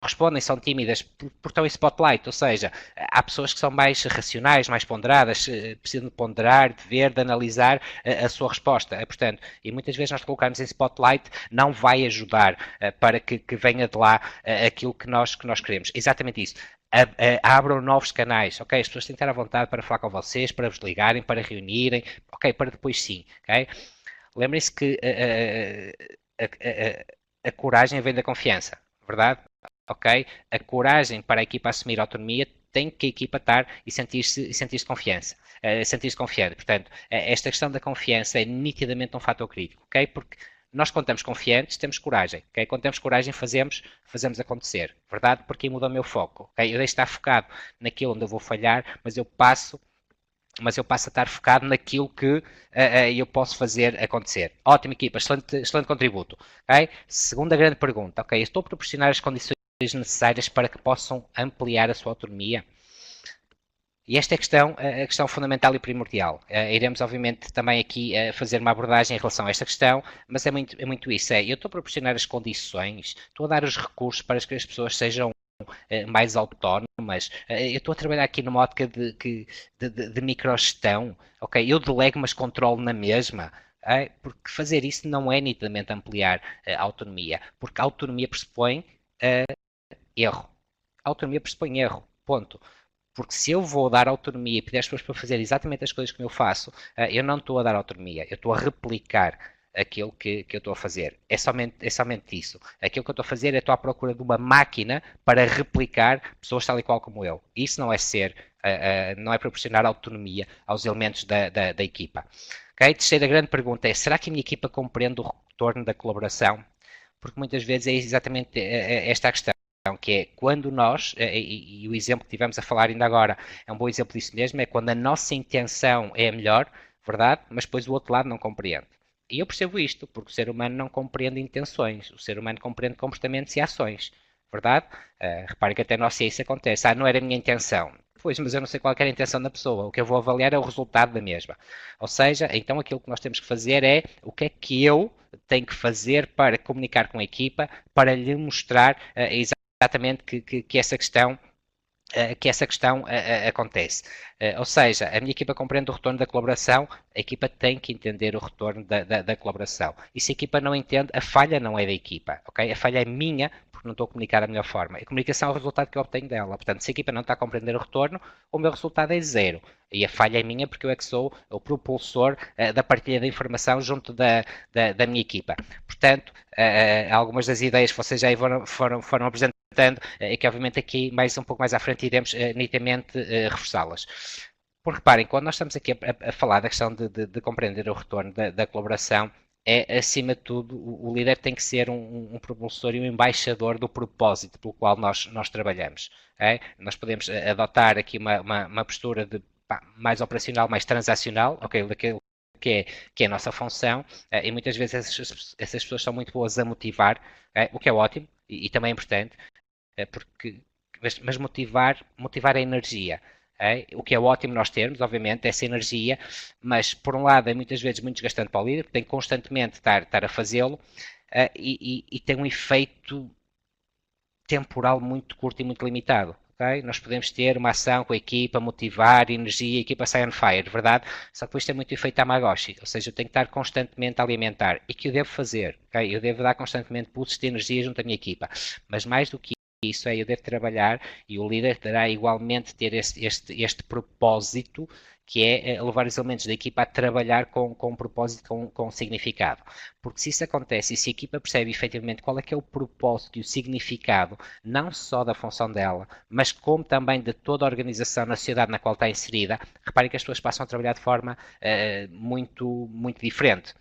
Speaker 1: respondem, são tímidas porque estão em spotlight, ou seja, há pessoas que são mais racionais, mais ponderadas, precisam de ponderar, de ver, de analisar a sua resposta. Portanto, e muitas vezes nós colocarmos em spotlight não vai ajudar para que venha de lá aquilo que nós queremos. Exatamente isso. Abram novos canais, ok? As pessoas têm que estar à vontade para falar com vocês, para vos ligarem, para reunirem, ok? Para depois sim, ok? Lembrem-se que a coragem vem da confiança, verdade? Ok? A coragem para a equipa assumir a autonomia tem que a equipa estar e sentir-se confiança, sentir-se confiante. Portanto, esta questão da confiança é nitidamente um fator crítico, ok? Porque nós quando estamos confiantes temos coragem, ok? Quando temos coragem fazemos acontecer, verdade? Porque aí muda o meu foco, ok? Eu deixo de estar focado naquilo onde eu vou falhar, mas eu passo a estar focado naquilo que eu posso fazer acontecer. Ótima equipa, excelente contributo. Okay? Segunda grande pergunta, ok, estou a proporcionar as condições necessárias para que possam ampliar a sua autonomia? E esta é a questão fundamental e primordial. Iremos, obviamente, também aqui fazer uma abordagem em relação a esta questão, mas é muito isso. Eu estou a proporcionar as condições, estou a dar os recursos para que as pessoas sejam mais autónomas. Eu estou a trabalhar aqui numa ótica de microgestão. Ok, eu delego, mas controlo na mesma. Porque fazer isso não é nitidamente ampliar a autonomia, porque a autonomia pressupõe erro. A autonomia pressupõe erro, ponto. Porque se eu vou dar autonomia e pedir às pessoas para fazer exatamente as coisas que eu faço, eu não estou a dar autonomia, eu estou a replicar aquilo que eu estou a fazer. É somente isso. Aquilo que eu estou a fazer é estou à procura de uma máquina para replicar pessoas tal e qual como eu. Isso não é não é proporcionar autonomia aos elementos da equipa. Okay? Terceira grande pergunta é, será que a minha equipa compreende o retorno da colaboração? Porque muitas vezes é exatamente esta a questão, que é quando nós, e o exemplo que tivemos a falar ainda agora é um bom exemplo disso mesmo, é quando a nossa intenção é a melhor, verdade? Mas depois o outro lado não compreende. E eu percebo isto, porque o ser humano não compreende intenções, o ser humano compreende comportamentos e ações, verdade? Reparem que até nós isso acontece, não era a minha intenção. Pois, mas eu não sei qual é a intenção da pessoa, o que eu vou avaliar é o resultado da mesma. Ou seja, então aquilo que nós temos que fazer é o que é que eu tenho que fazer para comunicar com a equipa, para lhe mostrar exatamente exatamente que essa questão acontece. Ou seja, a minha equipa compreende o retorno da colaboração, a equipa tem que entender o retorno da colaboração. E se a equipa não entende, a falha não é da equipa, ok? A falha é minha, porque não estou a comunicar da melhor forma. A comunicação é o resultado que eu obtenho dela. Portanto, se a equipa não está a compreender o retorno, o meu resultado é zero. E a falha é minha porque eu é que sou o propulsor da partilha da informação junto da minha equipa. Portanto, algumas das ideias que vocês já aí foram apresentando, e que obviamente aqui um pouco mais à frente iremos nitidamente reforçá-las. Porque reparem, quando nós estamos aqui a falar da questão de compreender o retorno da colaboração, acima de tudo, o líder tem que ser um propulsor e um embaixador do propósito pelo qual nós trabalhamos. Okay? Nós podemos adotar aqui uma postura mais operacional, mais transacional, okay? Daquilo que é a nossa função, e muitas vezes essas pessoas são muito boas a motivar, o que é ótimo e também é importante, mas motivar a energia. O que é ótimo nós termos, obviamente, essa energia, mas por um lado é muitas vezes muito desgastante para o líder, tem que constantemente estar a fazê-lo e tem um efeito temporal muito curto e muito limitado. Okay? Nós podemos ter uma ação com a equipa, motivar, energia, a equipa sai on fire, verdade? Só que depois tem muito efeito Tamagotchi, ou seja, eu tenho que estar constantemente a alimentar. E que eu devo fazer? Okay? Eu devo dar constantemente pulsos de energia junto à minha equipa. Mas mais do que isso eu devo trabalhar e o líder terá igualmente ter este propósito que é levar os elementos da equipa a trabalhar com um propósito, com significado. Porque se isso acontece e se a equipa percebe efetivamente qual é que é o propósito e o significado, não só da função dela, mas como também de toda a organização na sociedade na qual está inserida, reparem que as pessoas passam a trabalhar de forma muito diferente.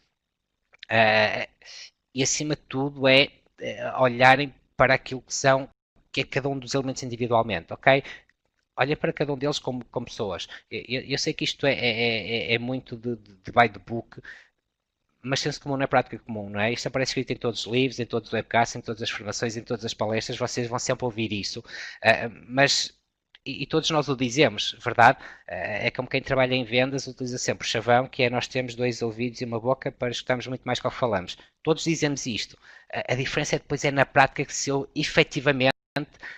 Speaker 1: E acima de tudo olharem para aquilo que é cada um dos elementos individualmente, ok? Olha para cada um deles como pessoas. Eu sei que isto é muito de by the book, mas senso comum não é prática comum, não é? Isto aparece escrito em todos os livros, em todos os webcasts, em todas as formações, em todas as palestras, vocês vão sempre ouvir isso, mas e todos nós o dizemos, verdade? É como quem trabalha em vendas utiliza sempre o chavão, que é nós temos dois ouvidos e uma boca para escutarmos muito mais que o que falamos. Todos dizemos isto. A diferença depois é na prática que se eu efetivamente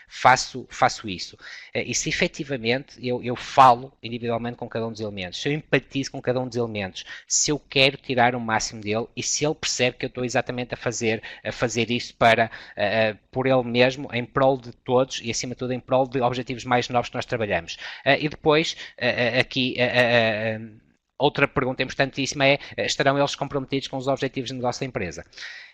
Speaker 1: faço isso. E se efetivamente eu falo individualmente com cada um dos elementos, se eu empatizo com cada um dos elementos, se eu quero tirar o máximo dele e se ele percebe que eu estou exatamente a fazer isso por ele mesmo, em prol de todos e acima de tudo em prol de objetivos mais novos que nós trabalhamos. E depois, aqui, outra pergunta importantíssima estarão eles comprometidos com os objetivos de negócio da empresa?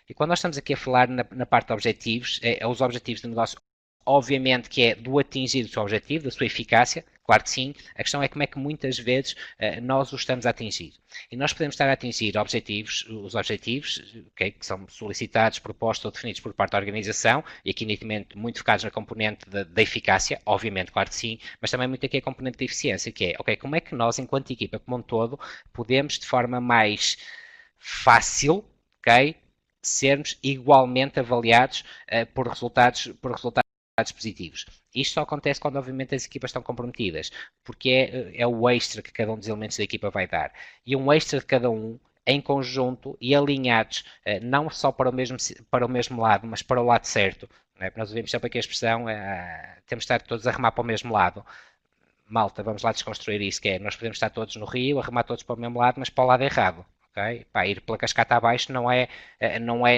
Speaker 1: E quando nós estamos aqui a falar na parte de objetivos, os objetivos de negócio, obviamente que é do atingir o seu objetivo, da sua eficácia, claro que sim. A questão é como é que muitas vezes nós o estamos a atingir. E nós podemos estar a atingir os objetivos okay, que são solicitados, propostos ou definidos por parte da organização, e aqui nitidamente muito focados na componente da eficácia, obviamente, claro que sim, mas também muito aqui a componente da eficiência, que é, ok, como é que nós, enquanto equipa como um todo, podemos de forma mais fácil, ok, sermos igualmente avaliados por resultados positivos. Isto só acontece quando, obviamente, as equipas estão comprometidas, porque é o extra que cada um dos elementos da equipa vai dar. E um extra de cada um, em conjunto e alinhados, não só para o mesmo lado, mas para o lado certo. Não é? Nós ouvimos sempre aqui a expressão, temos de estar todos a remar para o mesmo lado. Malta, vamos lá desconstruir isso, que é, nós podemos estar todos no rio, a remar todos para o mesmo lado, mas para o lado errado. Okay? Pá, ir pela cascata abaixo não é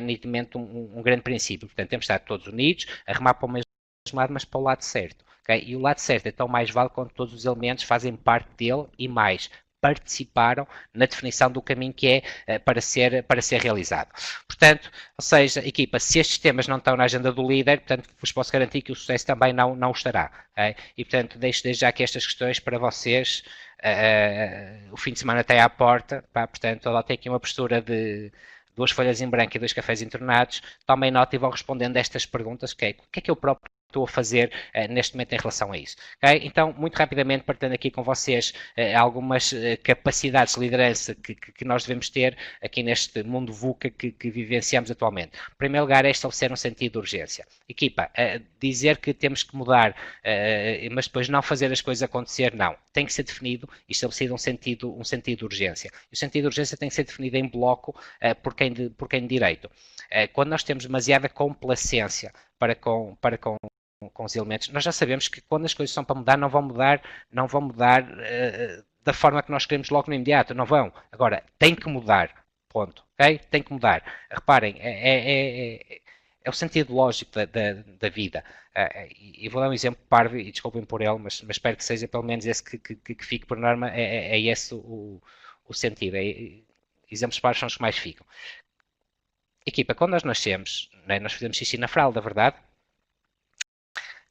Speaker 1: nitidamente um grande princípio. Portanto, temos de estar todos unidos, a remar para o mesmo lado, mas para o lado certo. Okay? E o lado certo é tão mais vale quando todos os elementos fazem parte dele e mais participaram na definição do caminho que é para ser realizado. Portanto, ou seja, equipa, se estes temas não estão na agenda do líder, portanto, vos posso garantir que o sucesso também não estará. Okay? E, portanto, deixo desde já aqui estas questões para vocês. O fim de semana está à porta, pá, portanto, adotem aqui uma postura de 2 folhas em branco e 2 cafés entornados, tomem nota e vão respondendo estas perguntas, que é, o que é que eu próprio estou a fazer neste momento em relação a isso. Okay? Então, muito rapidamente, partilhando aqui com vocês algumas capacidades de liderança que nós devemos ter aqui neste mundo VUCA que vivenciamos atualmente. Em primeiro lugar, é estabelecer um sentido de urgência. Equipa, dizer que temos que mudar, mas depois não fazer as coisas acontecer, não. Tem que ser definido e estabelecido um sentido de urgência. E o sentido de urgência tem que ser definido em bloco por quem de direito. Quando nós temos demasiada complacência para com com os elementos, nós já sabemos que quando as coisas são para mudar, não vão mudar da forma que nós queremos logo no imediato, não vão. Agora, tem que mudar, ponto, ok? Tem que mudar. Reparem, é o sentido lógico da vida. E vou dar um exemplo parvo, e desculpem por ele, mas espero que seja pelo menos esse que fique por norma, é esse o sentido. Exemplos parvos são os que mais ficam. Equipa, quando nós nascemos, né, nós fazemos xixi na fralda, verdade?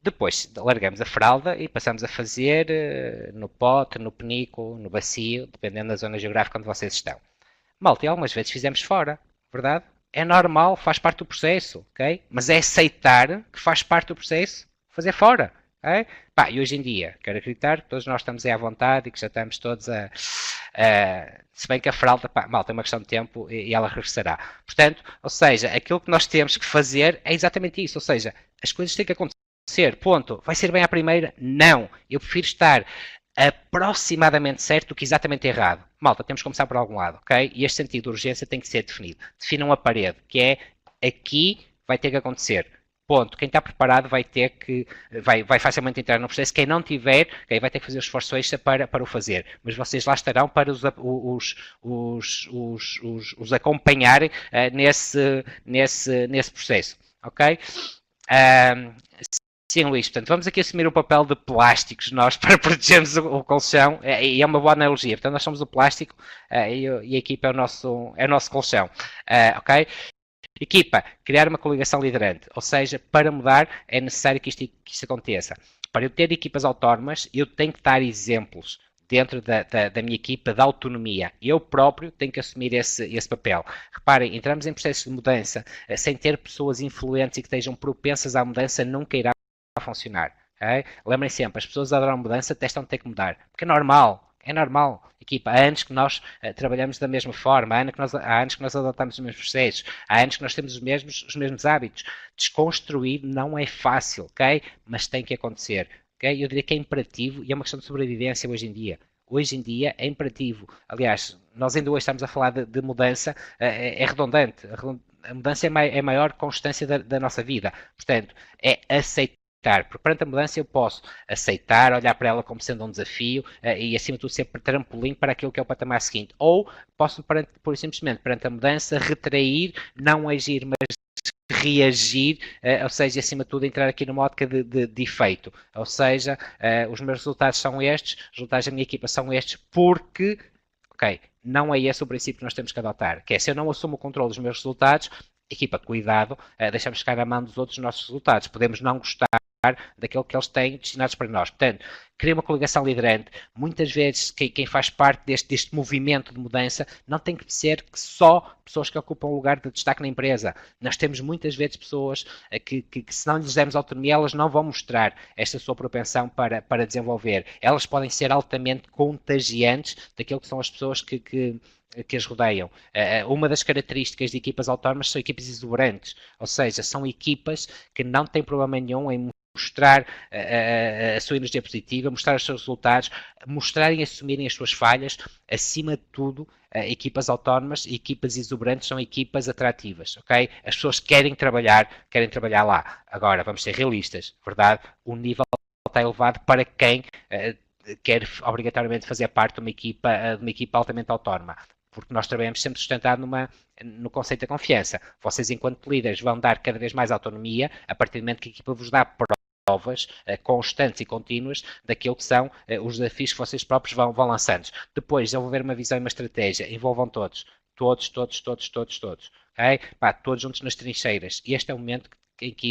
Speaker 1: Depois largamos a fralda e passamos a fazer no pote, no penico, no bacio, dependendo da zona geográfica onde vocês estão. Malta, e algumas vezes fizemos fora, verdade? É normal, faz parte do processo, ok? Mas é aceitar que faz parte do processo fazer fora, ok? Pá, e hoje em dia, quero acreditar que todos nós estamos aí à vontade e que já estamos todos se bem que a fralda, pá, malta, é uma questão de tempo e ela regressará. Portanto, ou seja, aquilo que nós temos que fazer é exatamente isso, ou seja, as coisas têm que acontecer, ponto. Vai ser bem à primeira? Não. Eu prefiro estar aproximadamente certo do que exatamente errado. Malta, temos que começar por algum lado, ok? E este sentido de urgência tem que ser definido. Definam a parede, que é aqui vai ter que acontecer. Ponto. Quem está preparado vai ter que vai facilmente entrar no processo. Quem não tiver, okay, vai ter que fazer o esforço extra para o fazer. Mas vocês lá estarão para os acompanharem nesse processo, ok? Sim, Luís, portanto, vamos aqui assumir o papel de plásticos nós para protegermos o colchão, e é uma boa analogia, portanto, nós somos o plástico e a equipa é o nosso colchão, ok? Equipa, criar uma coligação liderante, ou seja, para mudar é necessário que isto aconteça. Para eu ter equipas autónomas, eu tenho que dar exemplos dentro da minha equipa de autonomia. Eu próprio tenho que assumir esse papel. Reparem, entramos em processos de mudança sem ter pessoas influentes e que estejam propensas à mudança, nunca irá funcionar. Okay? Lembrem sempre, as pessoas adoram mudança, testam de ter que mudar. Porque é normal. Equipa, há anos que nós trabalhamos da mesma forma, há anos que nós adotamos os mesmos processos, há anos que nós temos os mesmos hábitos. Desconstruir não é fácil, ok? Mas tem que acontecer. Okay? Eu diria que é imperativo e é uma questão de sobrevivência hoje em dia. Hoje em dia é imperativo. Aliás, nós ainda hoje estamos a falar de mudança, é redundante. A mudança é a maior constância da nossa vida. Portanto, é aceitar. Porque perante a mudança eu posso aceitar, olhar para ela como sendo um desafio e acima de tudo ser trampolim para aquilo que é o patamar seguinte. Ou posso, pura e simplesmente, perante a mudança, retrair, não agir, mas reagir, ou seja, acima de tudo entrar aqui numa ótica de efeito. Ou seja, os meus resultados são estes, os resultados da minha equipa são estes, porque, ok, não é esse o princípio que nós temos que adotar, que é se eu não assumo o controle dos meus resultados, equipa, cuidado, deixamos ficar na mão dos outros os nossos resultados. Podemos não gostar daquilo que eles têm destinados para nós. Portanto, criar uma coligação liderante, muitas vezes quem faz parte deste movimento de mudança não tem que ser que só pessoas que ocupam um lugar de destaque na empresa. Nós temos muitas vezes pessoas que se não lhes dermos autonomia, elas não vão mostrar esta sua propensão para desenvolver. Elas podem ser altamente contagiantes daquilo que são as pessoas que as rodeiam. Uma das características de equipas autónomas são equipas exuberantes, ou seja, são equipas que não têm problema nenhum em mostrar a sua energia positiva, mostrar os seus resultados, mostrarem e assumirem as suas falhas. Acima de tudo, equipas autónomas e equipas exuberantes são equipas atrativas, ok? As pessoas querem trabalhar lá. Agora, vamos ser realistas, verdade? O nível está elevado para quem quer obrigatoriamente fazer parte de uma equipa altamente autónoma. Porque nós trabalhamos sempre sustentado no conceito da confiança. Vocês, enquanto líderes, vão dar cada vez mais autonomia a partir do momento que a equipa vos dá provas constantes e contínuas daquilo que são os desafios que vocês próprios vão lançando. Depois, desenvolver uma visão e uma estratégia. Envolvam todos. Todos. Okay? Pá, todos juntos nas trincheiras. E este é o momento em que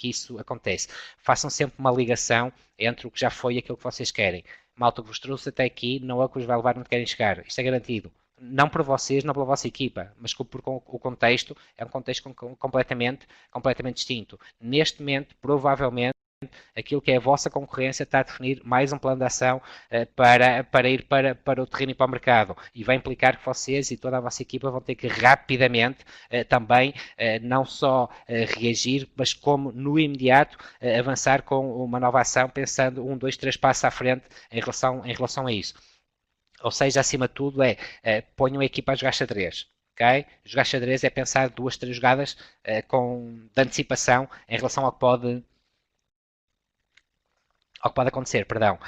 Speaker 1: isso acontece. Façam sempre uma ligação entre o que já foi e aquilo que vocês querem. Malta, que vos trouxe até aqui não é o que vos vai levar onde querem chegar. Isto é garantido. Não por vocês, não pela vossa equipa, mas por o contexto, é um contexto completamente distinto. Neste momento, provavelmente, aquilo que é a vossa concorrência está a definir mais um plano de ação para ir para o terreno e para o mercado. E vai implicar que vocês e toda a vossa equipa vão ter que rapidamente também não só reagir, mas como no imediato avançar com uma nova ação, pensando 1, 2, 3 passos à frente em relação a isso. Ou seja, acima de tudo ponham a equipa a jogar xadrez. Okay? Jogar xadrez é pensar 2, 3 jogadas de antecipação em relação ao que ao que pode acontecer, perdão,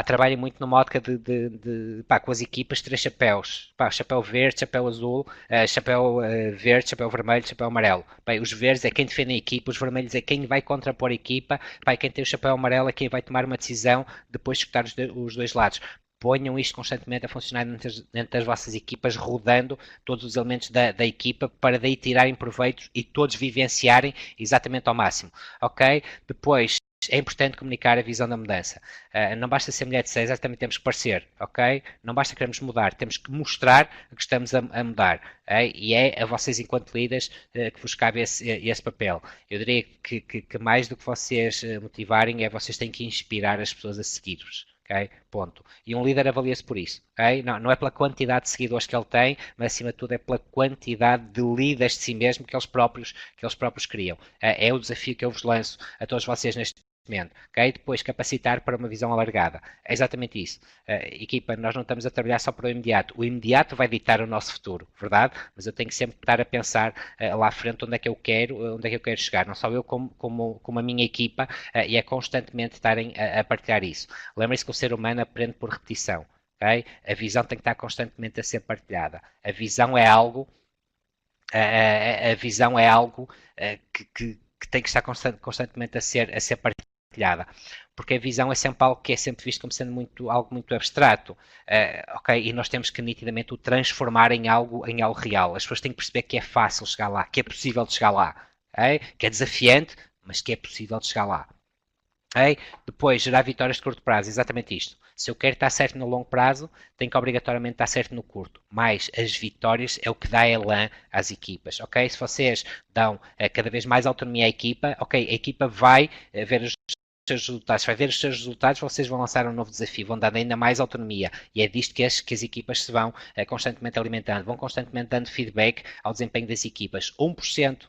Speaker 1: trabalhem muito numa ótica com as equipas, 3 chapéus, chapéu verde, chapéu azul, chapéu verde, chapéu vermelho, chapéu amarelo. Bem, os verdes é quem defende a equipa, os vermelhos é quem vai contrapor a equipa, quem tem o chapéu amarelo é quem vai tomar uma decisão depois de escutar os dois lados. Ponham isto constantemente a funcionar dentro das vossas equipas, rodando todos os elementos da equipa para daí tirarem proveitos e todos vivenciarem exatamente ao máximo, ok? Depois, é importante comunicar a visão da mudança. Não basta ser mulher de César, também temos que parecer, ok? Não basta queremos mudar, temos que mostrar que estamos a mudar. E é a vocês, enquanto líderes, que vos cabe esse papel. Eu diria que mais do que vocês motivarem, vocês têm que inspirar as pessoas a seguir-vos. Okay? Ponto. E um líder avalia-se por isso. Okay? Não é pela quantidade de seguidores que ele tem, mas acima de tudo é pela quantidade de líderes de si mesmo que eles próprios criam. É o desafio que eu vos lanço a todos vocês neste momento. Okay? Depois capacitar para uma visão alargada. É exatamente isso. Equipa, nós não estamos a trabalhar só para o imediato. O imediato vai ditar o nosso futuro, verdade? Mas eu tenho que sempre estar a pensar lá à frente onde é que eu quero chegar. Não só eu como a minha equipa, e é constantemente estarem a partilhar isso. Lembrem-se que o ser humano aprende por repetição. Okay? A visão tem que estar constantemente a ser partilhada. A visão é algo que tem que estar constantemente a ser partilhada, porque a visão é sempre algo que é sempre visto como sendo algo muito abstrato, ok? E nós temos que nitidamente o transformar em algo real. As pessoas têm que perceber que é fácil chegar lá, que é possível de chegar lá, okay? Que é desafiante, mas que é possível de chegar lá. Okay? Depois, gerar vitórias de curto prazo, exatamente isto. Se eu quero estar certo no longo prazo, tenho que obrigatoriamente estar certo no curto. Mas as vitórias é o que dá elan às equipas, ok? Se vocês dão cada vez mais autonomia à equipa, ok, a equipa vai ver os seus resultados, vai ver os seus resultados, vocês vão lançar um novo desafio, vão dar ainda mais autonomia. E é disto que as equipas se vão constantemente alimentando, vão constantemente dando feedback ao desempenho das equipas. 1%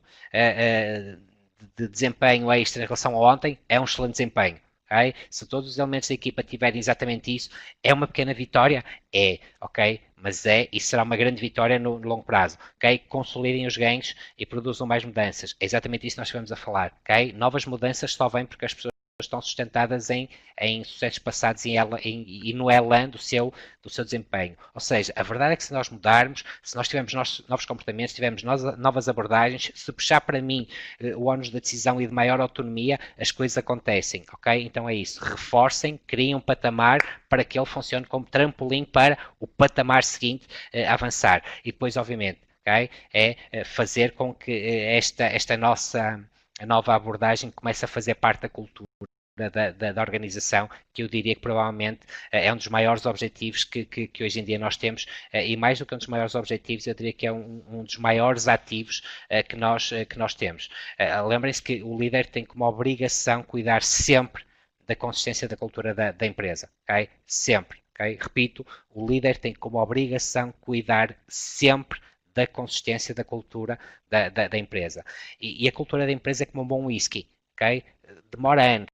Speaker 1: de desempenho extra em relação a ontem é um excelente desempenho. Okay? Se todos os elementos da equipa tiverem exatamente isso, é uma pequena vitória? É, ok? Mas e será uma grande vitória no longo prazo. Ok? Consolidem os ganhos e produzam mais mudanças. É exatamente isso que nós estivemos a falar. Ok? Novas mudanças só vêm porque as pessoas estão sustentadas em sucessos passados e no elan do seu desempenho. Ou seja, a verdade é que se nós mudarmos, se nós tivermos novos comportamentos, tivermos novas abordagens, se puxar para mim o ónus da decisão e de maior autonomia, as coisas acontecem, ok? Então é isso. Reforcem, criem um patamar para que ele funcione como trampolim para o patamar seguinte avançar. E depois, obviamente, okay, é fazer com que esta nova abordagem comece a fazer parte da cultura da organização, que eu diria que provavelmente é um dos maiores objetivos que hoje em dia nós temos, e mais do que um dos maiores objetivos, eu diria que é um dos maiores ativos que nós temos. Lembrem-se que o líder tem como obrigação cuidar sempre da consistência da cultura da empresa, ok? Sempre, ok? Repito, o líder tem como obrigação cuidar sempre da consistência da cultura da empresa. E a cultura da empresa é como um bom whisky, ok? Demora anos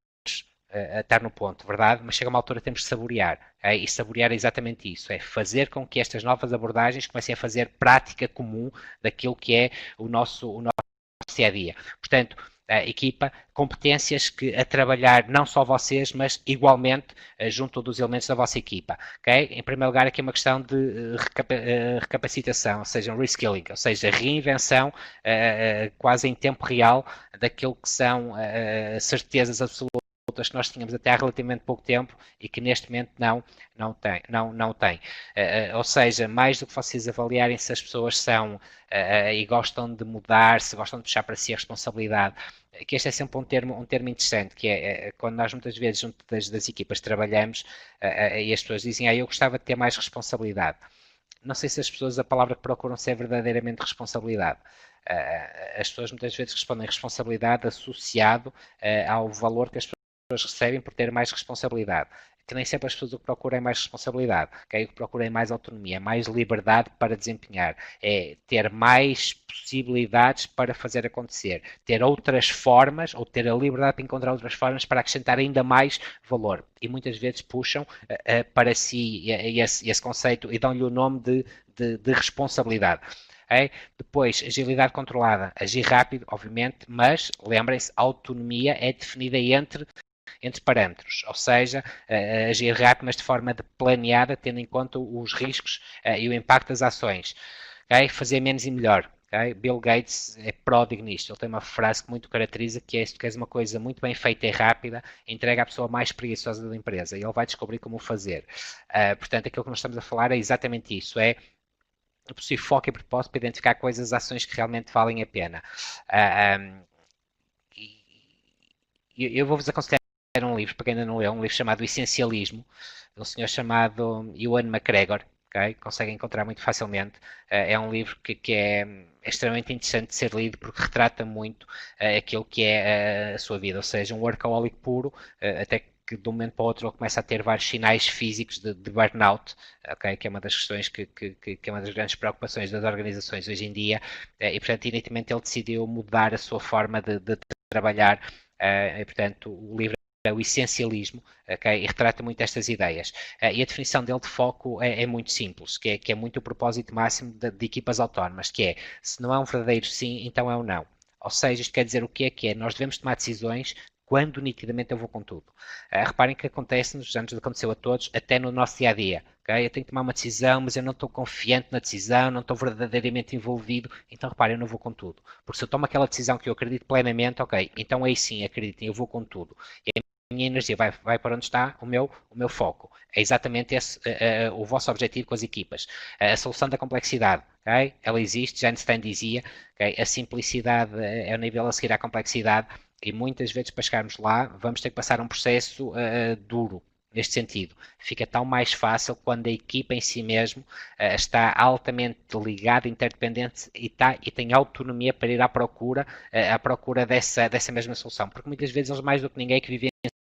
Speaker 1: a estar no ponto, verdade? Mas chega uma altura que temos de saborear. E saborear é exatamente isso. É fazer com que estas novas abordagens comecem a fazer prática comum daquilo que é o nosso dia a dia. Portanto, a equipa, competências que a trabalhar não só vocês, mas igualmente junto dos elementos da vossa equipa. Okay? Em primeiro lugar, aqui é uma questão de recapacitação, ou seja, um reskilling, ou seja, reinvenção quase em tempo real daquilo que são certezas absolutas que nós tínhamos até há relativamente pouco tempo e que neste momento não tem. Ou seja, mais do que vocês avaliarem se as pessoas são e gostam de mudar, se gostam de puxar para si a responsabilidade, que este é sempre um termo interessante, que é quando nós muitas vezes junto das equipas trabalhamos e as pessoas dizem, eu gostava de ter mais responsabilidade. Não sei se as pessoas, a palavra que procuram ser verdadeiramente responsabilidade. As pessoas muitas vezes respondem responsabilidade associado ao valor que as pessoas recebem por ter mais responsabilidade. Que nem sempre as pessoas o que procuram é mais responsabilidade, okay? O que procuram é mais autonomia, mais liberdade para desempenhar, é ter mais possibilidades para fazer acontecer, ter outras formas, ou ter a liberdade para encontrar outras formas para acrescentar ainda mais valor. E muitas vezes puxam para si esse conceito e dão-lhe o nome de responsabilidade. Okay? Depois, agilidade controlada, agir rápido, obviamente, mas lembrem-se, a autonomia é definida entre entre parâmetros, ou seja, agir rápido, mas de forma planeada, tendo em conta os riscos e o impacto das ações. Okay? Fazer menos e melhor. Okay? Bill Gates é pródigo nisto. Ele tem uma frase que muito caracteriza, que é: se tu queres uma coisa muito bem feita e rápida, entrega à pessoa mais preguiçosa da empresa e ele vai descobrir como o fazer. Portanto, aquilo que nós estamos a falar é exatamente isso. É o possível foco e propósito para identificar coisas, ações que realmente valem a pena. Eu vou-vos aconselhar um livro, para quem ainda não leu, um livro chamado Essencialismo, de um senhor chamado Ewan McGregor. Okay? Consegue encontrar muito facilmente. É um livro que é extremamente interessante de ser lido, porque retrata muito aquilo que é a sua vida, ou seja, um workaholic puro, até que de um momento para o outro ele começa a ter vários sinais físicos de burnout, okay? Que é uma das questões que é uma das grandes preocupações das organizações hoje em dia, e portanto, inicialmente ele decidiu mudar a sua forma de trabalhar, e portanto, o livro é o essencialismo, okay? E retrata muito estas ideias. E a definição dele de foco é muito simples, que é muito o propósito máximo de equipas autónomas, que é: se não é um verdadeiro sim, então é um não. Ou seja, isto quer dizer o que é que é? Nós devemos tomar decisões quando nitidamente eu vou com tudo. Reparem que acontece-nos, já nos aconteceu a todos, até no nosso dia a dia. Okay? Eu tenho que tomar uma decisão, mas eu não estou confiante na decisão, não estou verdadeiramente envolvido, então reparem, eu não vou com tudo. Porque se eu tomo aquela decisão que eu acredito plenamente, ok, então aí sim, acreditem, eu vou com tudo. E a minha energia vai para onde está o meu foco. É exatamente esse o vosso objetivo com as equipas. A solução da complexidade, okay? Ela existe, já Einstein dizia, okay? A simplicidade é o nível a seguir à complexidade, e muitas vezes para chegarmos lá vamos ter que passar um processo duro. Neste sentido, fica tão mais fácil quando a equipa em si mesmo está altamente ligada, interdependente e tem autonomia para ir à procura dessa mesma solução. Porque muitas vezes eles, mais do que ninguém, que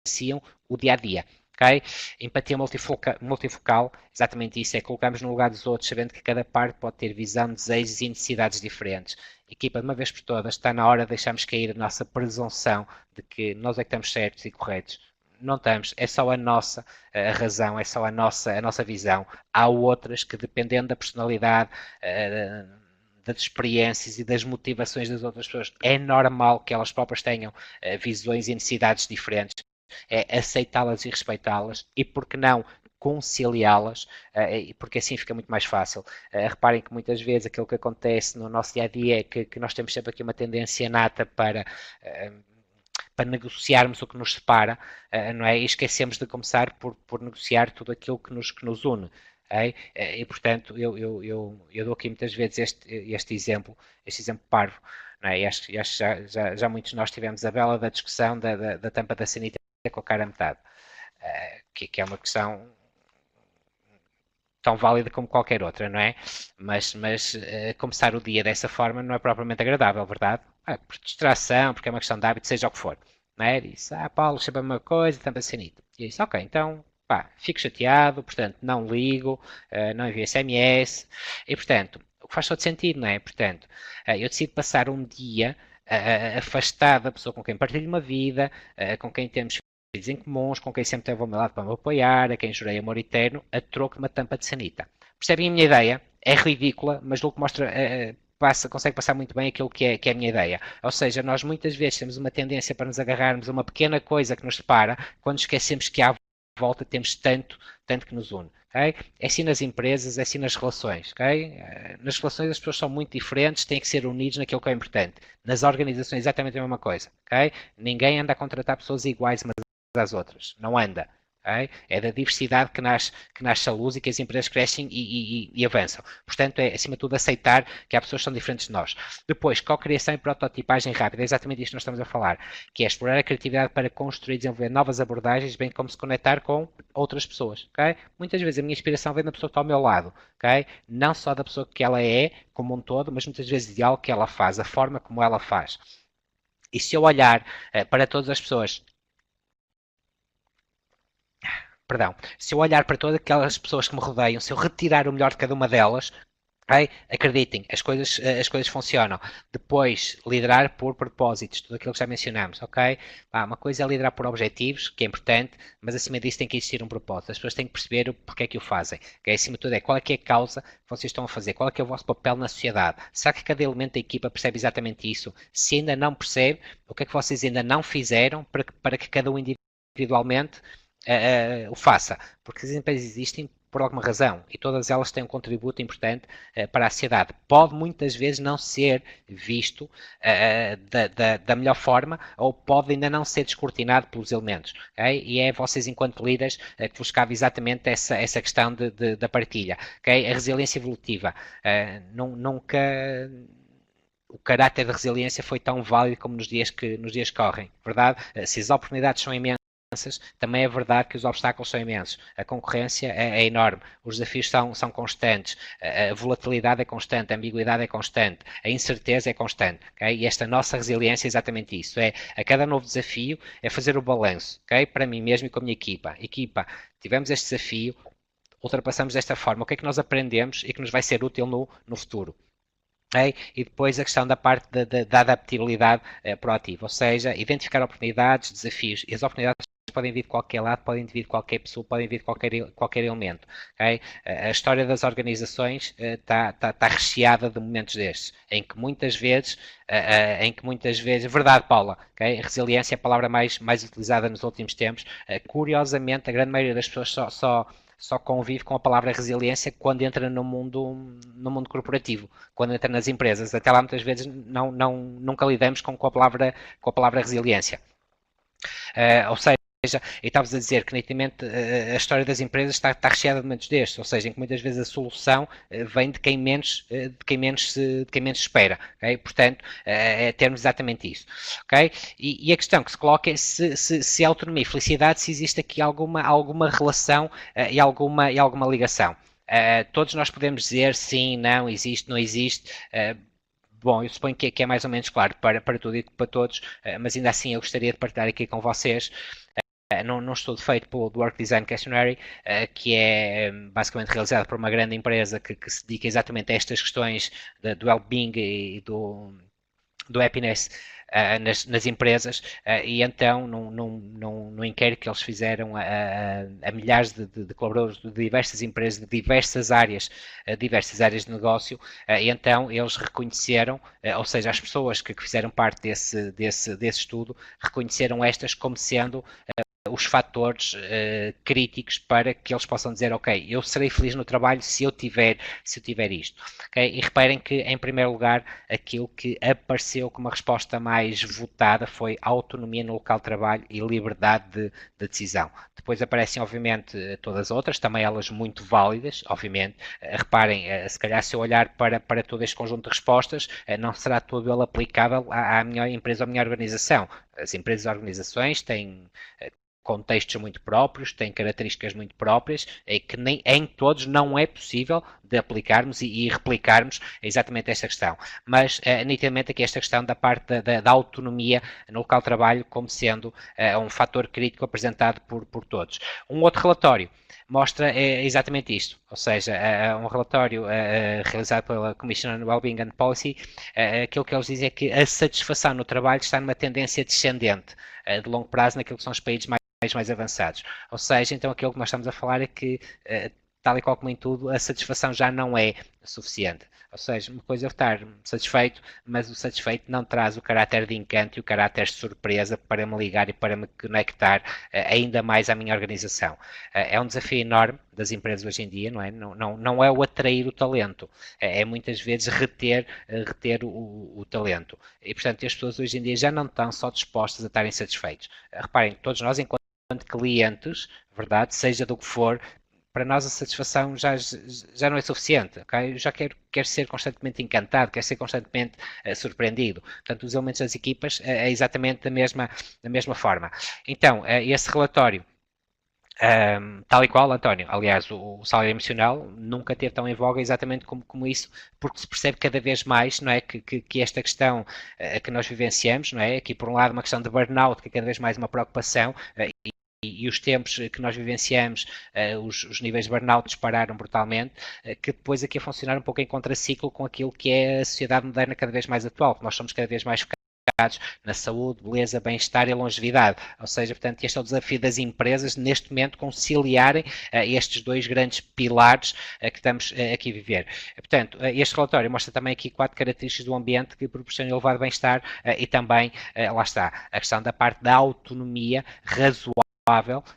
Speaker 1: vivenciam o dia a dia. Okay? Empatia multifocal, exatamente isso, é colocarmos no lugar dos outros, sabendo que cada parte pode ter visão, desejos e necessidades diferentes. Equipa, de uma vez por todas, está na hora de deixarmos cair a nossa presunção de que nós é que estamos certos e corretos. Não estamos, é só a nossa a razão, é só a nossa visão. Há outras que, dependendo da personalidade, das experiências e das motivações das outras pessoas, é normal que elas próprias tenham visões e necessidades diferentes. É aceitá-las e respeitá-las, e por que não conciliá-las, porque assim fica muito mais fácil. Reparem que muitas vezes aquilo que acontece no nosso dia a dia é que nós temos sempre aqui uma tendência nata para negociarmos o que nos separa, não é? E esquecemos de começar por negociar tudo aquilo que nos une. E portanto, eu dou aqui muitas vezes este exemplo parvo, não é? E acho que já muitos de nós tivemos a bela da discussão da tampa da sanita com a cara a metade, que é uma questão tão válida como qualquer outra, não é? Mas começar o dia dessa forma não é propriamente agradável, verdade? Por distração, porque é uma questão de hábito, seja o que for. Não é? Disse, Paulo, chama-me uma coisa, tampa sanita. E eu disse, ok, então, fico chateado, portanto, não ligo, não envio SMS, e portanto, o que faz todo sentido, não é? Portanto, eu decido passar um dia afastado da pessoa com quem partilho uma vida, com quem temos em comuns, com quem sempre teve ao meu lado para me apoiar, a quem jurei amor eterno, a troco de uma tampa de sanita. Percebem a minha ideia? É ridícula, mas logo mostra, consegue passar muito bem aquilo que é a minha ideia. Ou seja, nós muitas vezes temos uma tendência para nos agarrarmos a uma pequena coisa que nos separa, quando esquecemos que à volta temos tanto que nos une. Okay? É assim nas empresas, é assim nas relações. Okay? Nas relações as pessoas são muito diferentes, têm que ser unidos naquilo que é importante. Nas organizações é exatamente a mesma coisa. Okay? Ninguém anda a contratar pessoas iguais umas às outras. Não anda. Okay? É da diversidade que nasce a luz e que as empresas crescem e avançam. Portanto, é acima de tudo aceitar que há pessoas que são diferentes de nós. Depois, co-criação e prototipagem rápida. É exatamente isto que nós estamos a falar. Que é explorar a criatividade para construir e desenvolver novas abordagens, bem como se conectar com outras pessoas. Okay? Muitas vezes a minha inspiração vem da pessoa que está ao meu lado. Okay? Não só da pessoa que ela é, como um todo, mas muitas vezes de algo que ela faz, a forma como ela faz. E se eu olhar para todas as pessoas, se eu olhar para todas aquelas pessoas que me rodeiam, se eu retirar o melhor de cada uma delas, acreditem, as coisas funcionam. Depois, liderar por propósitos, tudo aquilo que já mencionamos, ok? Uma coisa é liderar por objetivos, que é importante, mas acima disso tem que existir um propósito. As pessoas têm que perceber o porquê é que o fazem. Okay? Acima de tudo qual é que é a causa que vocês estão a fazer, qual é que é o vosso papel na sociedade. Será que cada elemento da equipa percebe exatamente isso? Se ainda não percebe, o que é que vocês ainda não fizeram para que cada um indivíduo individualmente o faça, porque as empresas existem por alguma razão e todas elas têm um contributo importante para a sociedade. Pode muitas vezes não ser visto da melhor forma ou pode ainda não ser descortinado pelos elementos. Okay? E é vocês, enquanto líderes, que vos cabe exatamente essa questão da partilha. Okay? A resiliência evolutiva. Nunca o caráter de resiliência foi tão válido como nos dias que correm, verdade? Se as oportunidades são imensas, também é verdade que os obstáculos são imensos. A concorrência é enorme, os desafios são constantes, a volatilidade é constante, a ambiguidade é constante, a incerteza é constante. Okay? E esta nossa resiliência é exatamente isso. A cada novo desafio é fazer o balanço, okay? Para mim mesmo e com a minha equipa. Tivemos este desafio, ultrapassamos desta forma, o que é que nós aprendemos e que nos vai ser útil no futuro? Okay? E depois a questão da parte da adaptabilidade proativa, ou seja, identificar oportunidades, desafios, e as oportunidades podem vir de qualquer lado, podem vir de qualquer pessoa, podem vir de qualquer elemento. Okay? A história das organizações está recheada de momentos destes, em que muitas vezes, verdade, Paula, okay? Resiliência é a palavra mais utilizada nos últimos tempos. Curiosamente, a grande maioria das pessoas só convive com a palavra resiliência quando entra no mundo corporativo, quando entra nas empresas. Até lá muitas vezes nunca lidamos com a palavra resiliência. Ou seja, e estavas a dizer que nitidamente a história das empresas está recheada de momentos destes, ou seja, em que muitas vezes a solução vem de quem menos espera, okay? Portanto, é termos exatamente isso, okay? E a questão que se coloca é se a autonomia e felicidade, se existe aqui alguma relação e alguma ligação. Todos nós podemos dizer sim, não, existe, não existe. Bom, eu suponho que é mais ou menos claro para tudo e para todos, mas ainda assim eu gostaria de partilhar aqui com vocês num estudo feito pelo Work Design Questionary, que é basicamente realizado por uma grande empresa que se dedica exatamente a estas questões do well-being e do happiness nas empresas, e então num inquérito que eles fizeram a milhares de colaboradores de diversas empresas, de diversas áreas de negócio, e então eles reconheceram, ou seja, as pessoas que fizeram parte desse estudo, reconheceram estas como sendo os fatores críticos para que eles possam dizer, ok, eu serei feliz no trabalho se eu tiver isto. Okay? E reparem que, em primeiro lugar, aquilo que apareceu como a resposta mais votada foi autonomia no local de trabalho e liberdade de decisão. Depois aparecem, obviamente, todas as outras, também elas muito válidas, obviamente. Reparem, se calhar se eu olhar para todo este conjunto de respostas, não será todo ele aplicável à minha empresa ou à minha organização. As empresas e organizações têm contextos muito próprios, têm características muito próprias, e que nem em todos não é possível de aplicarmos e replicarmos exatamente esta questão. Mas, nitidamente, aqui esta questão da parte da autonomia no local de trabalho como sendo um fator crítico apresentado por todos. Um outro relatório mostra exatamente isto, ou seja, um relatório realizado pela Commission on Wellbeing and Policy, aquilo que eles dizem é que a satisfação no trabalho está numa tendência descendente de longo prazo naquilo que são os países mais avançados. Ou seja, então aquilo que nós estamos a falar é que, tal e qual como em tudo, a satisfação já não é suficiente. Ou seja, uma coisa é estar satisfeito, mas o satisfeito não traz o caráter de encanto e o caráter de surpresa para me ligar e para me conectar ainda mais à minha organização. É um desafio enorme das empresas hoje em dia, não é? Não é o atrair o talento, é muitas vezes reter o talento. E, portanto, as pessoas hoje em dia já não estão só dispostas a estarem satisfeitos. Reparem, todos nós, enquanto clientes, verdade, seja do que for, para nós a satisfação já não é suficiente, okay? Eu já quero ser constantemente encantado, quero ser constantemente surpreendido. Portanto, os elementos das equipas é exatamente da mesma forma. Então, esse relatório, tal e qual, António, aliás, o salário emocional nunca teve tão em voga exatamente como isso, porque se percebe cada vez mais, não é, que esta questão que nós vivenciamos, não é, aqui por um lado uma questão de burnout, que é cada vez mais uma preocupação, e os tempos que nós vivenciamos, os níveis de burnout dispararam brutalmente, que depois aqui a funcionar um pouco em contraciclo com aquilo que é a sociedade moderna cada vez mais atual, que nós somos cada vez mais focados na saúde, beleza, bem-estar e longevidade. Ou seja, portanto, este é o desafio das empresas neste momento conciliarem estes dois grandes pilares que estamos aqui a viver. Portanto, este relatório mostra também aqui 4 características do ambiente que proporcionam elevado bem-estar e também, lá está, a questão da parte da autonomia razoável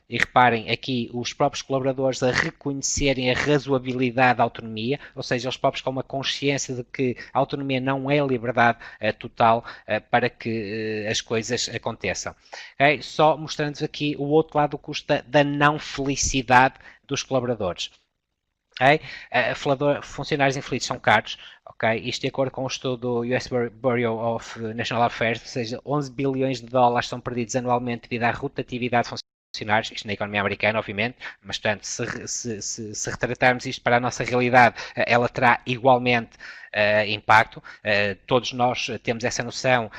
Speaker 1: e reparem aqui os próprios colaboradores a reconhecerem a razoabilidade da autonomia, ou seja, eles próprios com uma consciência de que a autonomia não é liberdade total para que as coisas aconteçam. Okay? Só mostrando-vos aqui o outro lado do custo da não felicidade dos colaboradores. Okay? Funcionários infelizes são caros, okay? Isto de acordo com o estudo do US Bureau of National Affairs, ou seja, 11 bilhões de dólares são perdidos anualmente devido à rotatividade de funcionários, isto na economia americana, obviamente, mas, portanto, se retratarmos isto para a nossa realidade, ela terá igualmente impacto. Todos nós temos essa noção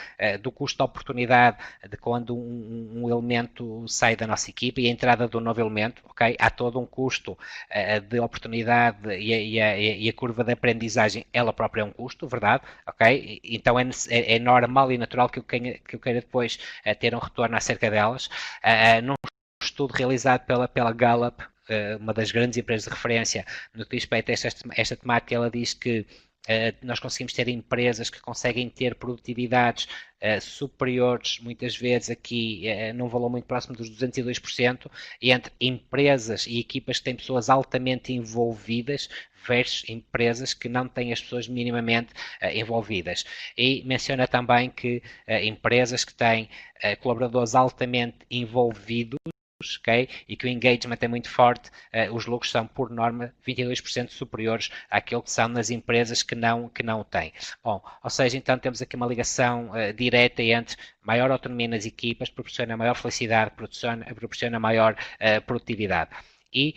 Speaker 1: do custo de oportunidade de quando um elemento sai da nossa equipa e a entrada do novo elemento, ok? Há todo um custo de oportunidade e a curva de aprendizagem, ela própria é um custo, verdade? Ok? Então é normal e natural que eu queira depois ter um retorno acerca delas. Num estudo realizado pela Gallup, uma das grandes empresas de referência no que diz respeito a esta temática, ela diz que nós conseguimos ter empresas que conseguem ter produtividades superiores, muitas vezes aqui num valor muito próximo dos 202%, entre empresas e equipas que têm pessoas altamente envolvidas versus empresas que não têm as pessoas minimamente envolvidas. E menciona também que empresas que têm colaboradores altamente envolvidos, okay? E que o engagement é muito forte, os lucros são, por norma, 22% superiores àquilo que são nas empresas que não o têm. Bom, ou seja, então temos aqui uma ligação direta entre maior autonomia nas equipas, proporciona maior felicidade, proporciona maior produtividade. E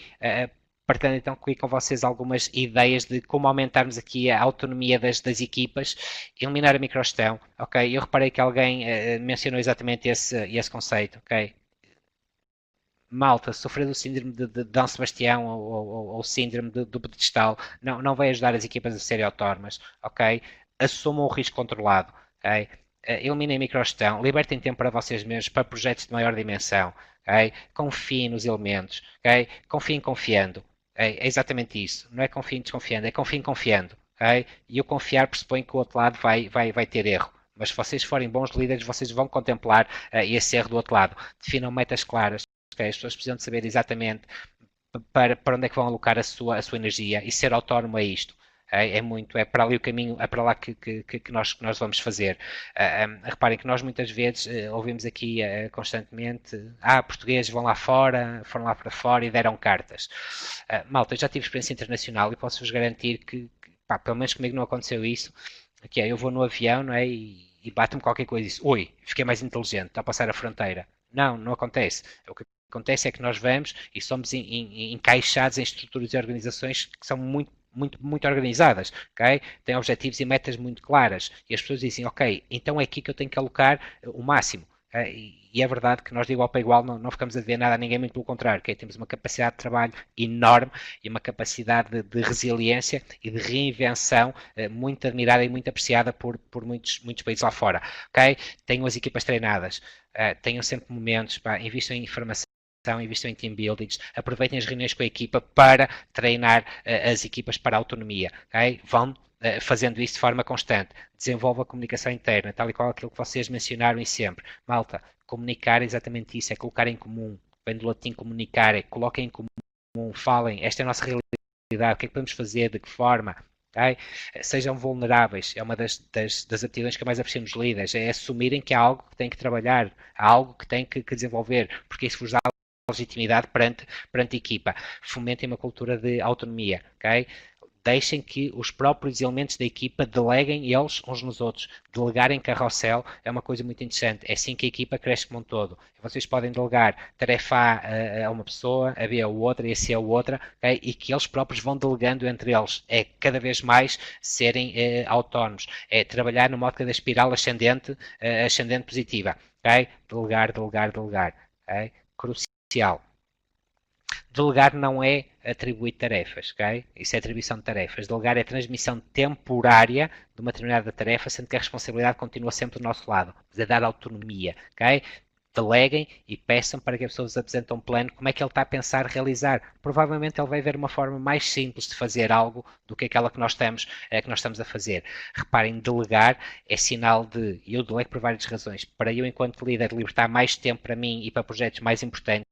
Speaker 1: partilhando então aqui com vocês algumas ideias de como aumentarmos aqui a autonomia das equipas, eliminar a microgestão, ok? Eu reparei que alguém mencionou exatamente esse conceito, ok? Malta, sofrer do síndrome de D. Sebastião ou síndrome do pedestal não vai ajudar as equipas a serem autónomas, ok? Assumam o risco controlado, ok? Eliminem a microgestão, libertem tempo para vocês mesmos, para projetos de maior dimensão, ok? Confiem nos elementos, ok? Confiem confiando, okay? É exatamente isso, não é confiem desconfiando, é confiem confiando, ok? E o confiar pressupõe que o outro lado vai ter erro. Mas se vocês forem bons líderes, vocês vão contemplar esse erro do outro lado. Definam metas claras. Okay? As pessoas precisam de saber exatamente para onde é que vão alocar a sua energia e ser autónomo a isto. É para ali o caminho, é para lá que nós vamos fazer. Reparem que nós muitas vezes ouvimos aqui constantemente, portugueses vão lá fora, foram lá para fora e deram cartas. Malta, eu já tive experiência internacional e posso-vos garantir que pelo menos comigo não aconteceu isso. Aqui, eu vou no avião, não é? E bate-me qualquer coisa e diz, oi, fiquei mais inteligente, está a passar a fronteira. Não acontece. O que acontece é que nós vamos e somos encaixados em estruturas e organizações que são muito organizadas, ok? Têm objetivos e metas muito claras. E as pessoas dizem, ok, então é aqui que eu tenho que alocar o máximo. E é verdade que nós de igual para igual não ficamos a dever nada a ninguém, muito pelo contrário, okay? Temos uma capacidade de trabalho enorme e uma capacidade de resiliência e de reinvenção muito admirada e muito apreciada por muitos países lá fora. Okay? Tenham as equipas treinadas, tenham sempre momentos, invistam em informação, investam em team buildings, aproveitem as reuniões com a equipa para treinar as equipas para a autonomia. Okay? Vão fazendo isso de forma constante. Desenvolva a comunicação interna, tal e qual aquilo que vocês mencionaram e sempre. Malta, comunicar é exatamente isso, é colocar em comum. Vem do latim comunicar, é coloquem em comum, falem, esta é a nossa realidade, o que é que podemos fazer, de que forma. Okay? Sejam vulneráveis, é uma das aptidões que mais aprecio nos líderes, é assumirem que há algo que têm que trabalhar, há algo que têm que desenvolver, porque isso vos dá legitimidade perante a equipa. Fomentem uma cultura de autonomia, ok? Deixem que os próprios elementos da equipa deleguem eles uns nos outros. Delegar em carrossel é uma coisa muito interessante. É assim que a equipa cresce como um todo. Vocês podem delegar tarefa A a uma pessoa, a B a outra e a C a outra, okay? E que eles próprios vão delegando entre eles. É cada vez mais serem autónomos. É trabalhar no modo da espiral ascendente positiva. Okay? Delegar. Okay? Crucial. Delegar não é atribuir tarefas, ok? Isso é atribuição de tarefas. Delegar é transmissão temporária de uma determinada tarefa, sendo que a responsabilidade continua sempre do nosso lado. Mas é dar autonomia, ok? Deleguem e peçam para que a pessoa vos apresente um plano, como é que ele está a pensar realizar. Provavelmente ele vai ver uma forma mais simples de fazer algo do que aquela que nós estamos a fazer. Reparem, delegar é sinal de, eu delego por várias razões, para eu enquanto líder libertar mais tempo para mim e para projetos mais importantes,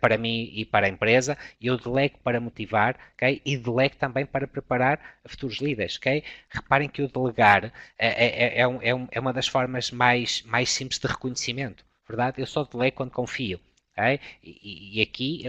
Speaker 1: para mim e para a empresa, eu delego para motivar, okay? E delego também para preparar futuros líderes. Okay? Reparem que o delegar é uma das formas mais simples de reconhecimento, verdade? Eu só delego quando confio. Okay? E aqui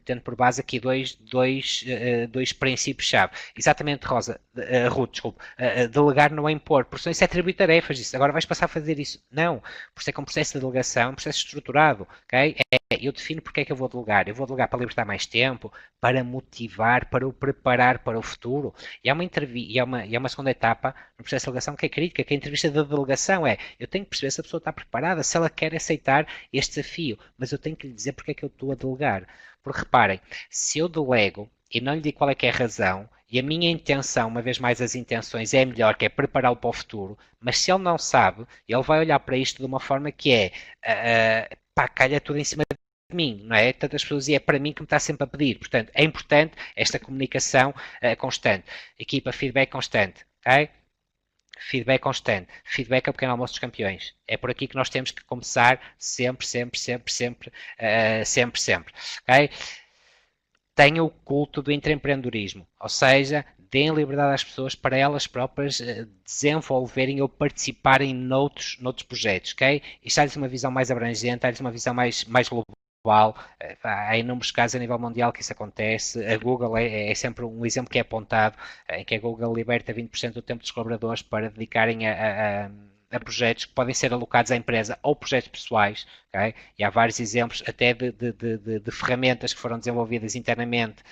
Speaker 1: tendo por base aqui dois princípios-chave. Exatamente, Ruth, desculpe. Delegar não é impor, porque isso é atribuir tarefas. Isso. Agora vais passar a fazer isso. Não. Por isso é que um processo de delegação, um processo estruturado. Okay? Eu defino porque é que eu vou delegar. Eu vou delegar para libertar mais tempo, para motivar, para o preparar para o futuro. E há uma segunda etapa no processo de delegação que é crítica, que é a entrevista da delegação. Eu tenho que perceber se a pessoa está preparada, se ela quer aceitar este desafio, mas eu tenho que lhe dizer porque é que eu estou a delegar. Porque reparem, se eu delego e não lhe digo qual é que é a razão, e a minha intenção, uma vez mais as intenções, é melhor, que é prepará-lo para o futuro, mas se ele não sabe, ele vai olhar para isto de uma forma que pá, calha tudo em cima de mim, não é? Tantas pessoas e é para mim que me está sempre a pedir. Portanto, é importante esta comunicação constante. Equipa, feedback constante, ok? Feedback constante. Feedback é o pequeno almoço dos campeões. É por aqui que nós temos que começar sempre, sempre. Okay? Tenha o culto do intraempreendedorismo, ou seja, deem liberdade às pessoas para elas próprias desenvolverem ou participarem noutros projetos, ok? Isto dá-lhes uma visão mais abrangente, dá-lhes uma visão mais global. Há inúmeros casos a nível mundial que isso acontece. A Google é sempre um exemplo que é apontado, em que a Google liberta 20% do tempo dos colaboradores para dedicarem a projetos que podem ser alocados à empresa ou projetos pessoais, okay? E há vários exemplos até de ferramentas que foram desenvolvidas internamente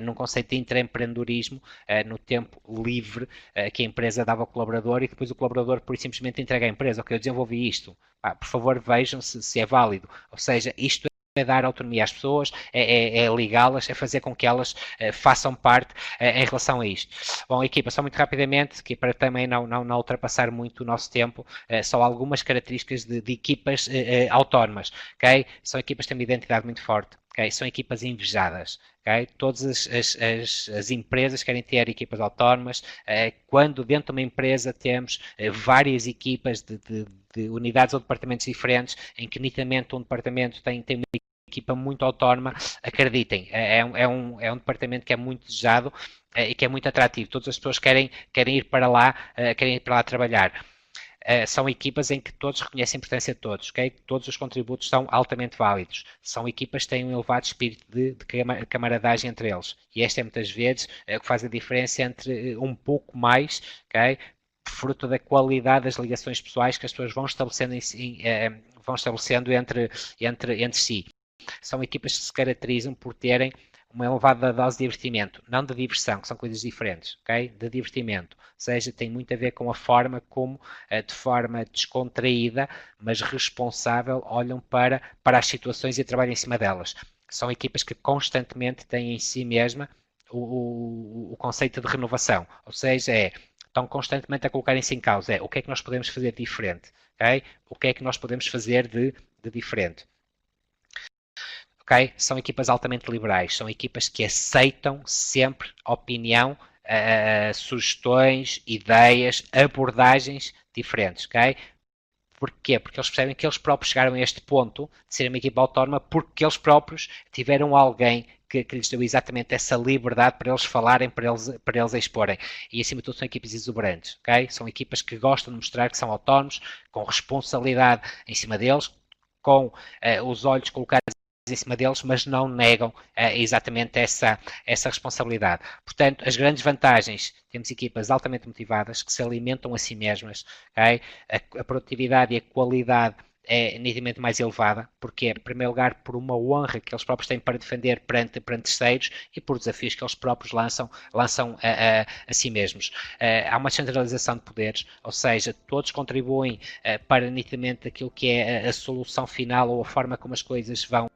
Speaker 1: num conceito de intraempreendedorismo, no tempo livre que a empresa dava ao colaborador e que depois o colaborador por simplesmente entrega à empresa, ok, eu desenvolvi isto, por favor vejam se é válido, ou seja, isto é dar autonomia às pessoas, é ligá-las, é fazer com que elas façam parte em relação a isto. Bom, equipa, só muito rapidamente, que para também não ultrapassar muito o nosso tempo, só algumas características de equipas autónomas, ok? São equipas que têm uma identidade muito forte, ok? São equipas invejadas. Okay? Todas as empresas querem ter equipas autónomas. Quando dentro de uma empresa temos várias equipas de unidades ou departamentos diferentes, em que nitidamente um departamento tem uma equipa muito autónoma, acreditem, é um departamento que é muito desejado e que é muito atrativo. Todas as pessoas querem ir para lá trabalhar. São equipas em que todos reconhecem a importância de todos, okay? Todos os contributos são altamente válidos. São equipas que têm um elevado espírito de camaradagem entre eles. E esta é muitas vezes o que faz a diferença entre um pouco mais, okay? Fruto da qualidade das ligações pessoais que as pessoas vão estabelecendo entre si. São equipas que se caracterizam por terem uma elevada dose de divertimento, não de diversão, que são coisas diferentes, ok? De divertimento, ou seja, tem muito a ver com a forma como, de forma descontraída, mas responsável, olham para as situações e trabalham em cima delas. São equipas que constantemente têm em si mesma o conceito de renovação, ou seja, estão constantemente a colocarem-se em causa, o que é que nós podemos fazer de diferente, ok? O que é que nós podemos fazer de diferente. Okay? São equipas altamente liberais, são equipas que aceitam sempre opinião, sugestões, ideias, abordagens diferentes. Okay? Porquê? Porque eles percebem que eles próprios chegaram a este ponto de ser uma equipa autónoma porque eles próprios tiveram alguém que lhes deu exatamente essa liberdade para eles falarem, para eles exporem. E acima de tudo são equipas exuberantes. Okay? São equipas que gostam de mostrar que são autónomos, com responsabilidade em cima deles, com os olhos colocados em cima deles, mas não negam exatamente essa responsabilidade. Portanto, as grandes vantagens, temos equipas altamente motivadas que se alimentam a si mesmas, okay? A produtividade e a qualidade é nitidamente mais elevada, porque é, em primeiro lugar, por uma honra que eles próprios têm para defender perante terceiros e por desafios que eles próprios lançam a si mesmos. Há uma centralização de poderes, ou seja, todos contribuem para nitidamente aquilo que é a solução final ou a forma como as coisas vão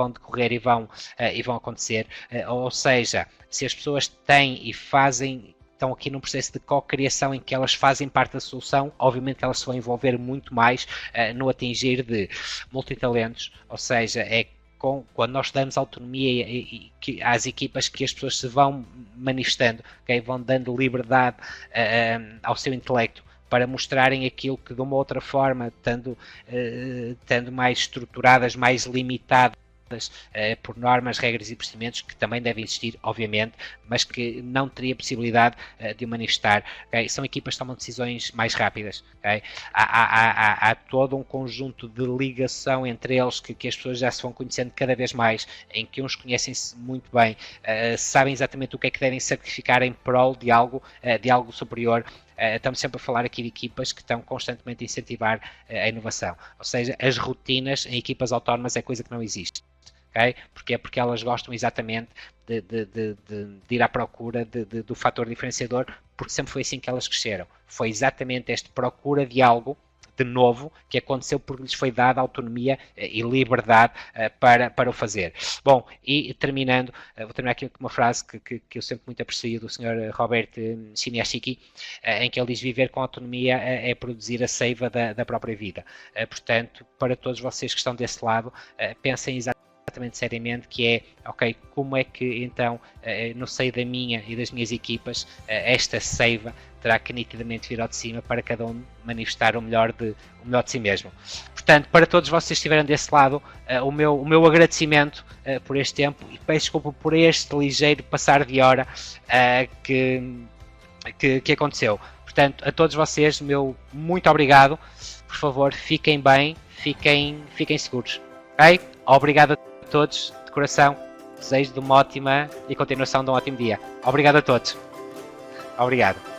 Speaker 1: decorrer e vão acontecer, ou seja, se as pessoas têm e fazem, estão aqui num processo de co-criação em que elas fazem parte da solução, obviamente que elas se vão envolver muito mais no atingir de multitalentos, ou seja, quando nós damos autonomia às equipas que as pessoas se vão manifestando, okay? Vão dando liberdade ao seu intelecto para mostrarem aquilo que de uma outra forma, estando mais estruturadas, mais limitadas, altas por normas, regras e procedimentos que também devem existir, obviamente, mas que não teria possibilidade de o manifestar. Okay? São equipas que tomam decisões mais rápidas. Okay? Há todo um conjunto de ligação entre eles que as pessoas já se vão conhecendo cada vez mais, em que uns conhecem-se muito bem, sabem exatamente o que é que devem sacrificar em prol de algo superior. Estamos sempre a falar aqui de equipas que estão constantemente a incentivar a inovação. Ou seja, as rotinas em equipas autónomas é coisa que não existe. Okay? Porque elas gostam exatamente de ir à procura do fator diferenciador, porque sempre foi assim que elas cresceram. Foi exatamente esta procura de algo de novo que aconteceu porque lhes foi dada autonomia e liberdade para o fazer. Bom, e terminando, vou terminar aqui com uma frase que eu sempre muito aprecio do Sr. Robert Chiniashiki, em que ele diz: viver com autonomia é produzir a seiva da própria vida. Portanto, para todos vocês que estão desse lado, pensem exatamente seriamente, que é, ok, como é que então, no seio da minha e das minhas equipas, esta seiva terá que nitidamente vir ao de cima para cada um manifestar o melhor de si mesmo. Portanto, para todos vocês que estiverem desse lado, o meu agradecimento por este tempo, e peço desculpa por este ligeiro passar de hora que aconteceu. Portanto, a todos vocês, meu muito obrigado. Por favor, fiquem bem, fiquem seguros. Ok? Obrigado a todos, de coração. Desejo de uma ótima e continuação de um ótimo dia. Obrigado a todos. Obrigado.